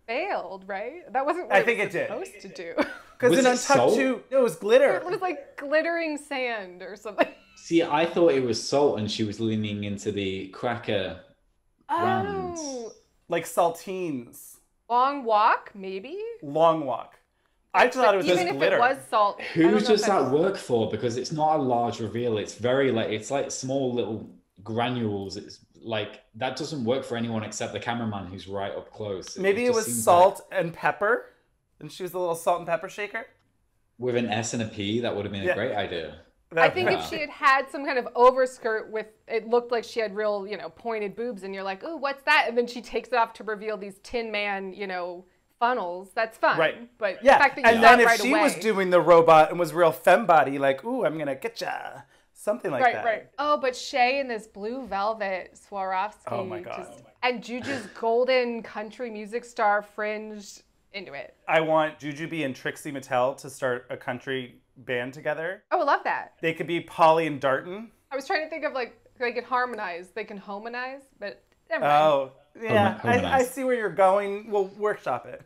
failed, right? That wasn't what I think it did. Supposed to do. Because in Untucked 2, it was glitter. It was like glittering sand or something. See, I thought it was salt and she was leaning into the Cracker rounds. Like saltines. Long walk, maybe? Long walk. I thought it was just glitter. Even if it was salt. Who does that work for? Because it's not a large reveal. It's very like, it's like small little granules. It's like, that doesn't work for anyone except the cameraman who's right up close. Maybe it was salt and pepper. And she was a little salt and pepper shaker? With an S and a P, that would have been a great idea. I think if she had had some kind of overskirt with, it looked like she had real, pointed boobs, and you're like, ooh, what's that? And then she takes it off to reveal these Tin Man, funnels. That's fun. Right. But yeah. the fact that you and then got if right she away, was doing the robot and was real femme body, like, ooh, I'm going to get ya. Something like that. Right. Oh, but Shea in this blue velvet Swarovski. Oh my God. And Juju's golden country music star fringe into it. I want Jujubee and Trixie Mattel to start a country band together. Oh, I love that. They could be Polly and Darton. I was trying to think of like, they could harmonize. They can homonize, but never mind. Oh, yeah. I see where you're going. We'll workshop it.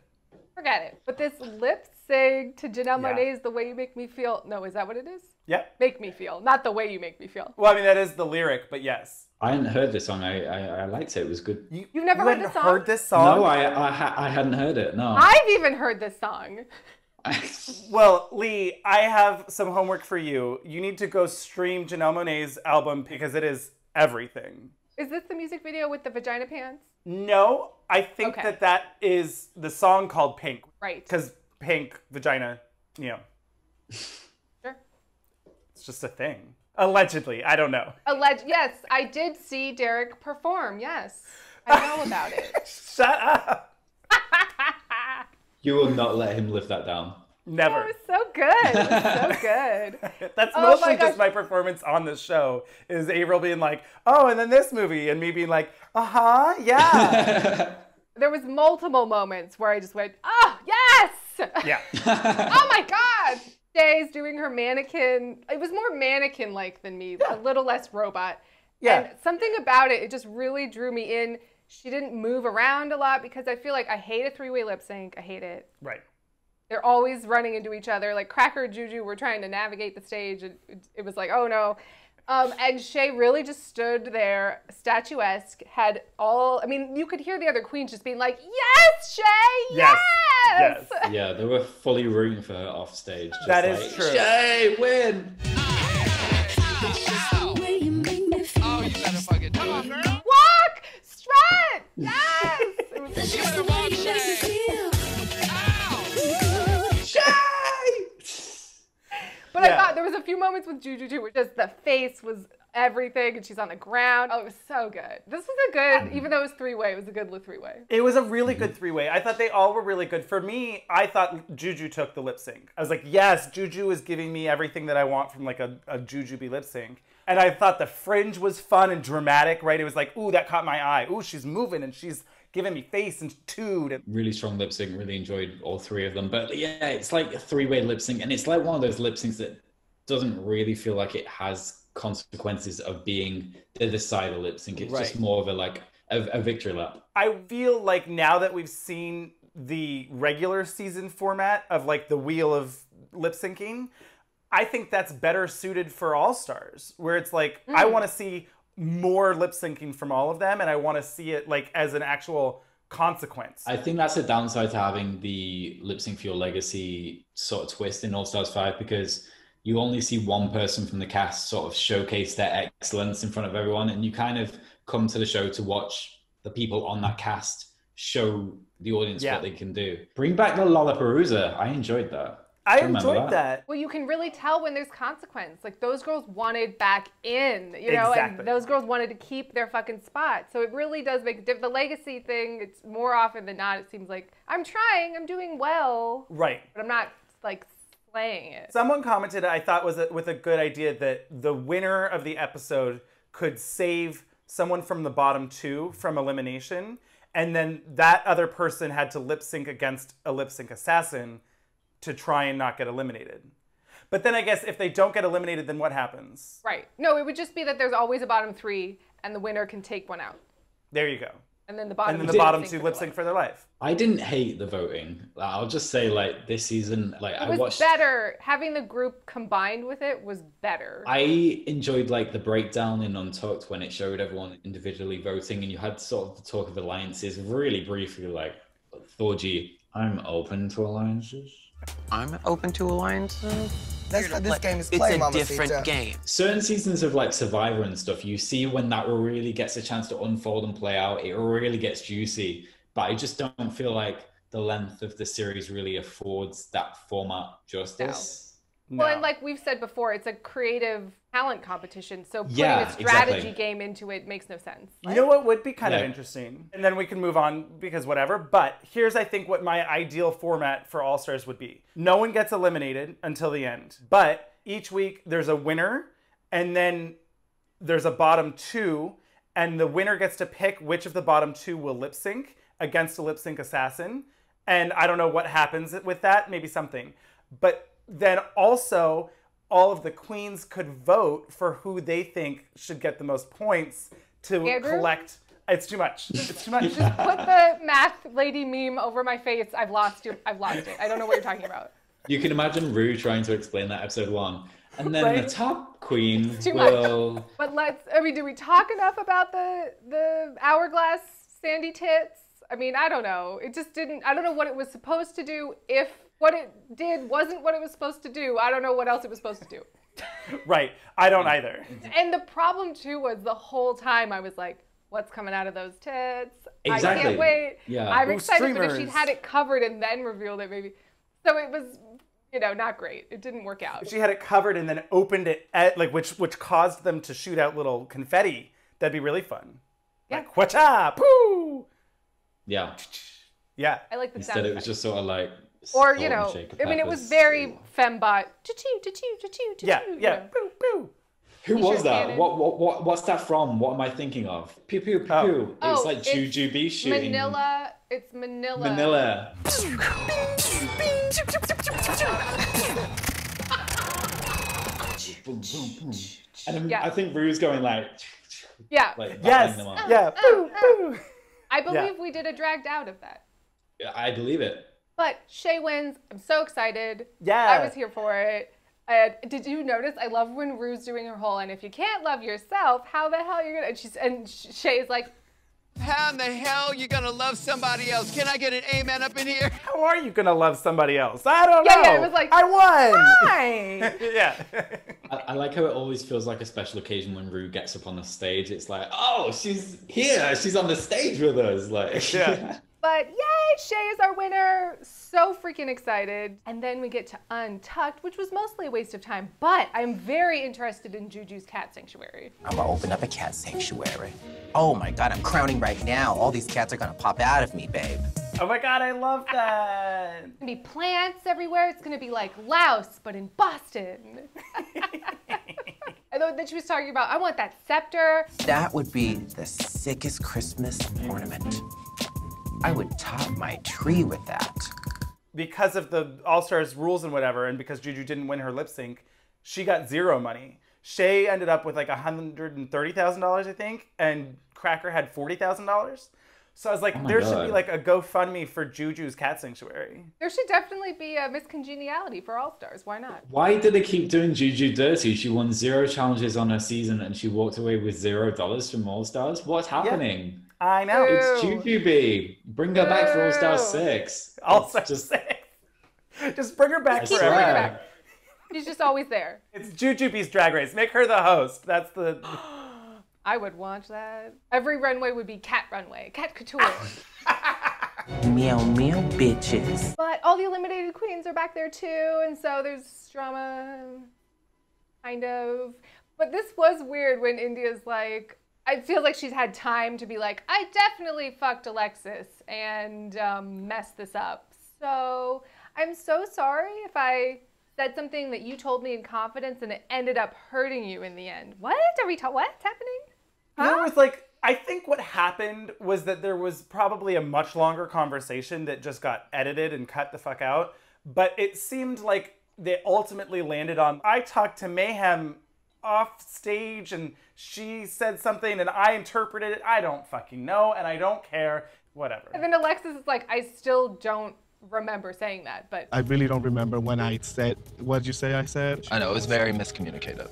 Forget it. But this lip sync to Janelle Monáe's The Way You Make Me Feel. No, is that what it is? Yep. Make me feel, not the way you make me feel. Well, I mean, that is the lyric, but yes. I hadn't heard this song. I liked it. It was good. You've never heard this song? Heard this song? No, I hadn't heard it. No. I've even heard this song. Well, Lee, I have some homework for you. You need to go stream Janelle Monáe's album because it is everything. Is this the music video with the vagina pants? No, I think that is the song called Pink. Right. Because pink, vagina, you know. Sure. It's just a thing. Allegedly. I don't know. Yes, I did see Derek perform. Yes. I know about it. Shut up. You will not let him live that down. Never. It was so good. It was so good. That's mostly just my performance on this show, is Avaryl being like, oh, and then this movie, and me being like, uh-huh, yeah. There was multiple moments where I just went, oh, yes! Yeah. Oh my God! Shay's doing her mannequin. It was more mannequin-like than me, a little less robot. Yeah. And something about it, it just really drew me in. She didn't move around a lot because I feel like I hate a three-way lip sync. I hate it. Right. They're always running into each other. Like Cracker and Juju were trying to navigate the stage, and it was like, oh no. And Shea really just stood there, statuesque, had all, I mean, you could hear the other queens just being like, yes, Shea, yes! Yeah, they were fully rooting for her off stage. Just that is true. Shea, win! Oh, you better fucking do it. Walk! Strut! Yes! It was You better walk, Shea! But I thought there was a few moments with Juju too, where just the face was everything, and she's on the ground. Oh, it was so good. This was a good, even though it was three-way, it was a good three-way. It was a really good three-way. I thought they all were really good. For me, I thought Juju took the lip sync. I was like, yes, Juju is giving me everything that I want from like a Jujubee lip sync. And I thought the fringe was fun and dramatic, right? It was like, ooh, that caught my eye. Ooh, she's moving and she's giving me face and tood. Really strong lip sync. Really enjoyed all three of them. But yeah, it's like a three-way lip sync, and it's like one of those lip syncs that doesn't really feel like it has consequences of being the decided lip sync. It's just more of a victory lap. I feel like now that we've seen the regular season format of like the wheel of lip syncing, I think that's better suited for All Stars, where it's like, I want to see more lip syncing from all of them, and I want to see it like as an actual consequence. I think that's a downside to having the lip sync for your legacy sort of twist in All Stars 5, because you only see one person from the cast sort of showcase their excellence in front of everyone, and you kind of come to the show to watch the people on that cast show the audience what they can do. Bring back the Lollapalooza. I enjoyed that. I enjoyed that. Well, you can really tell when there's consequence. Like, those girls wanted back in, you know, and those girls wanted to keep their fucking spot. So it really does make a difference. The legacy thing, it's more often than not, it seems like, I'm trying, I'm doing well. Right. But I'm not, like, slaying it. Someone commented, I thought with a good idea, that the winner of the episode could save someone from the bottom two from elimination, and then that other person had to lip sync against a lip sync assassin to try and not get eliminated. But then I guess if they don't get eliminated, then what happens? Right. No, it would just be that there's always a bottom three, and the winner can take one out. There you go. And then the bottom two lip sync for their life. I didn't hate the voting. I'll just say, like, this season, like, it was better. Having the group combined with it was better. I enjoyed, like, the breakdown in Untucked when it showed everyone individually voting, and you had sort of the talk of alliances really briefly, like, Thorgy, I'm open to alliances. I'm open to alliances. That's what this game is It's playing, a Mama different Sita. game. Certain seasons of like Survivor and stuff, you see when that really gets a chance to unfold and play out, it really gets juicy. But I just don't feel like the length of the series really affords that format justice. Well, and like we've said before, it's a creative talent competition, so putting Yeah, a strategy exactly. game into it makes no sense. You know what would be kind of Yeah. interesting? And then we can move on because whatever. But here's, I think, what my ideal format for All Stars would be. No one gets eliminated until the end. But each week there's a winner and then there's a bottom 2, and the winner gets to pick which of the bottom 2 will lip sync against a lip sync assassin. And I don't know what happens with that, maybe something. But then also, all of the queens could vote for who they think should get the most points to collect. It's too much. It's too much. Just put the math lady meme over my face. I've lost it. I don't know what you're talking about. You can imagine Ru trying to explain that episode 1. And then the top queen Too will... much. But did we talk enough about the hourglass sandy tits? I mean, I don't know. It just didn't, I don't know what it was supposed to do. If what it did wasn't what it was supposed to do, I don't know what else it was supposed to do. Right. I don't either. And the problem too was the whole time I was like, what's coming out of those tits? Exactly. I can't wait. Yeah. I'm Ooh, excited, but if streamers. she'd had it covered and then revealed it, maybe. So it was, not great. It didn't work out. If she had it covered and then opened it at which caused them to shoot out little confetti, that'd be really fun. Yeah. Like whatcha, poo. Yeah. Yeah. I like the Instead, sound it was just sort of like... Or, salt and shaker I mean, it was peppers. very fembot. Cha-choo. Yeah. Boo, boo. Who T-shirt was that? cannon. What's that from? What am I thinking of? Pew, pew, pew, pew. Oh, It's like Jujubee shooting. Manila. It's Manila. Manila. Boom, boom, boom. And I think Ru's going like... Yeah. Like Yes. battling them up. Yeah. Boo, boo. I believe we did a dragged out of that. I believe it. But Shea wins. I'm so excited. Yeah. I was here for it. And did you notice? I love when Ru's doing her whole, and if you can't love yourself, how the hell are you gonna? And Shay's like, How in the hell you gonna love somebody else? Can I get an amen up in here? How are you gonna love somebody else? I don't know. Yeah, it was like, I won. Hi. Yeah. I like how it always feels like a special occasion when Ru gets up on the stage. It's like, oh, she's here. She's on the stage with us. Like, yeah. But yay, Shea is our winner. So freaking excited. And then we get to Untucked, which was mostly a waste of time, but I'm very interested in Juju's cat sanctuary. I'm gonna open up a cat sanctuary. Oh my God, I'm crowning right now. All these cats are gonna pop out of me, babe. Oh my God, I love that. It's gonna be plants everywhere. It's gonna be like Laos, but in Boston. And then she was talking about, I want that scepter. That would be the sickest Christmas ornament. I would top my tree with that. Because of the All-Stars rules and whatever, and because Juju didn't win her lip sync, she got zero money. Shea ended up with like $130,000, I think, and Cracker had $40,000. So I was like, there should be like a GoFundMe for Juju's cat sanctuary. There should definitely be a Miss Congeniality for All-Stars. Why not? Why do they keep doing Juju dirty? She won 0 challenges on her season and she walked away with $0 from All Stars. What's happening? Yeah, I know. It's Jujubee. Bring her back for All Stars 6. All Stars 6. Just bring her back Keep forever. bringing her back. She's just always there. It's Jujubee's Drag Race. Make her the host. That's the... I would watch that. Every runway would be cat runway, cat couture. Meow, meow, bitches. But all the eliminated queens are back there too, and so there's drama, kind of. But this was weird when India's like, I feel like she's had time to be like, I definitely fucked Alexis and messed this up. So I'm so sorry if I said something that you told me in confidence and it ended up hurting you in the end. What? What's happening? Huh? It was like, I think what happened was that there was probably a much longer conversation that just got edited and cut the fuck out. But it seemed like they ultimately landed on, I talked to Mayhem off stage and she said something and I interpreted it. I don't fucking know and I don't care. Whatever. And then Alexis is like, I still don't remember saying that, but I really don't remember when I said, what did you say I said? I know, it was very miscommunicated.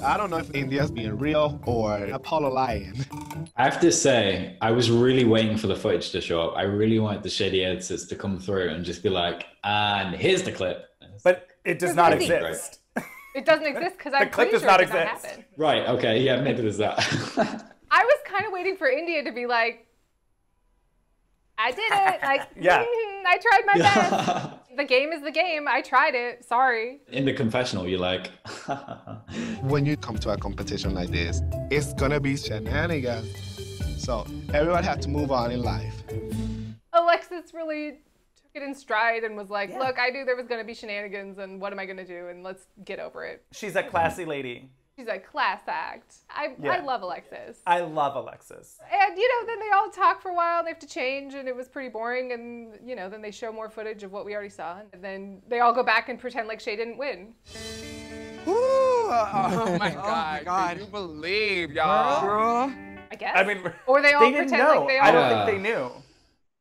I don't know if India's being real or Apollo lying. I have to say, I was really waiting for the footage to show up. I really wanted the shady editors to come through and just be like, and here's the clip. But it does not exist. it doesn't exist because I'm clip pretty does sure not it did not exist. happen. Right, okay, yeah, maybe there's that. I was kind of waiting for India to be like, I did it. Like, yeah. I tried my best. The game is the game. I tried it. Sorry. In the confessional, you're like... When you come to a competition like this, it's gonna be shenanigans. So everyone has to move on in life. Alexis really took in stride and was like, look, I knew there was going to be shenanigans and what am I going to do? And let's get over it. She's a classy lady. She's a class act. I love Alexis. I love Alexis. And, then they all talk for a while and they have to change and it was pretty boring. And, then they show more footage of what we already saw. And then they all go back and pretend like Shea didn't win. Ooh, oh my God. Can you believe, y'all? Girl. I guess. I mean, or they all they didn't pretend know. like they all. I don't think they knew.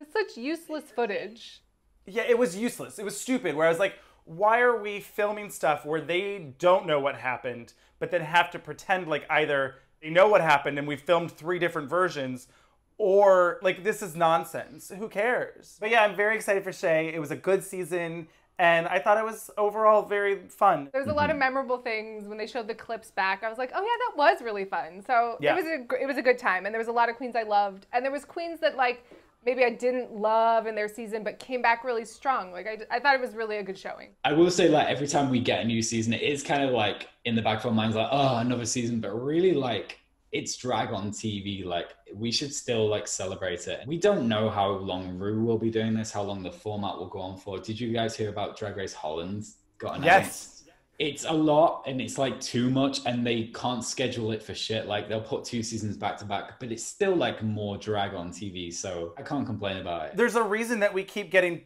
It's such useless footage. Yeah, it was useless. It was stupid. Where I was like, why are we filming stuff where they don't know what happened, but then have to pretend like either they know what happened and we filmed 3 different versions, or like this is nonsense. Who cares? But yeah, I'm very excited for Shea. It was a good season. And I thought it was overall very fun. There's a lot of memorable things when they showed the clips back. I was like, oh yeah, that was really fun. So it was a good time. And there was a lot of queens I loved. And there was queens that like maybe I didn't love in their season, but came back really strong. Like I thought it was really a good showing. I will say, like, every time we get a new season, it is kind of like in the back of our minds, like, oh, another season. But really, like, it's drag on TV. Like, we should still like celebrate it. We don't know how long Ru will be doing this, how long the format will go on for. Did you guys hear about Drag Race Holland got announced? Yes. It's a lot and it's like too much and they can't schedule it for shit. Like they'll put 2 seasons back to back, but it's still like more drag on TV. So I can't complain about it. There's a reason that we keep getting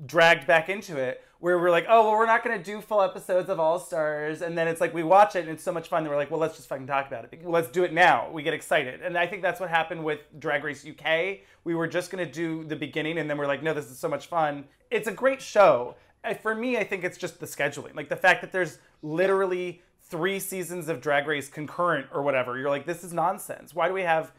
dragged back into it, where we're like, oh, well, we're not going to do full episodes of All Stars. And then it's like, we watch it and it's so much fun that we're like, well, let's just fucking talk about it. Well, let's do it now. We get excited. And I think that's what happened with Drag Race UK. We were just going to do the beginning and then we're like, no, this is so much fun. It's a great show. For me, I think it's just the scheduling. Like the fact that there's literally 3 seasons of Drag Race concurrent or whatever. You're like, this is nonsense. Why do we have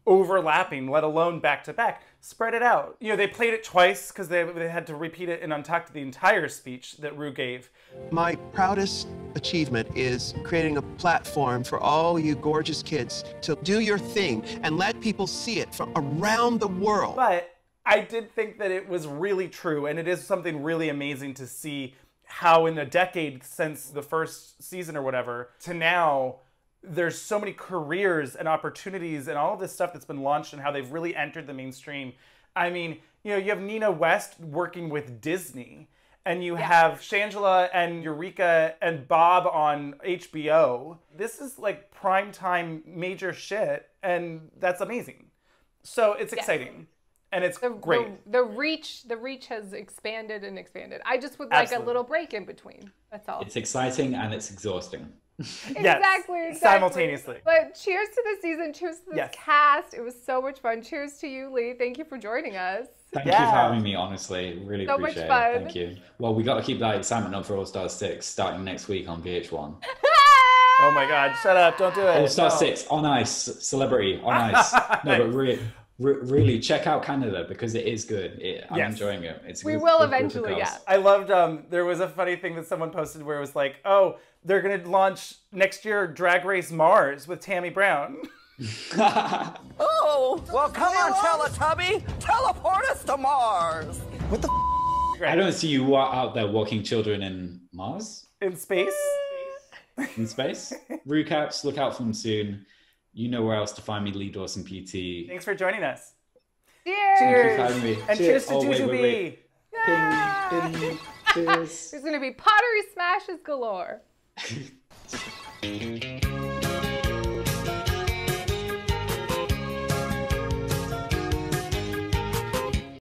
overlapping, let alone back to back? Spread it out. They played it twice because they had to repeat it in Untucked, the entire speech that Ru gave. My proudest achievement is creating a platform for all you gorgeous kids to do your thing and let people see it from around the world. But I did think that it was really true, and it is something really amazing to see how in a decade since the first season or whatever to now, there's so many careers and opportunities and all of this stuff that's been launched and how they've really entered the mainstream. I mean, you have Nina West working with Disney, and you have Shangela and Eureka and Bob on HBO. This is like primetime major shit, and that's amazing. So it's exciting. And it's great. The reach has expanded and expanded. I just would like a little break in between. That's all. It's exciting and it's exhausting. Exactly. Simultaneously. But cheers to the season. Cheers to this cast. It was so much fun. Cheers to you, Lee. Thank you for joining us. Thank you for having me, honestly. Really so appreciate much fun. it. Thank you. Well, we got to keep that excitement up for All Star 6 starting next week on VH1. Oh my God, shut up. Don't do it. All Star 6 on ice, celebrity on ice. No, but really check out Canada because it is good. I'm enjoying it. We will eventually, yeah. I loved, there was a funny thing that someone posted where it was like, oh, they're going to launch next year Drag Race Mars with Tammy Brown. Oh, well, come on, Teletubby. Teleport us to Mars. What the I don't see you out there walking children in Mars. In space? In space? Recaps, look out for them soon. You know where else to find me, Lee Dawson PT. Thanks for joining us. Cheers! Thank you for having me. And cheers to Jujubee. Wait. Ping. Cheers. There's going to be pottery smashes galore.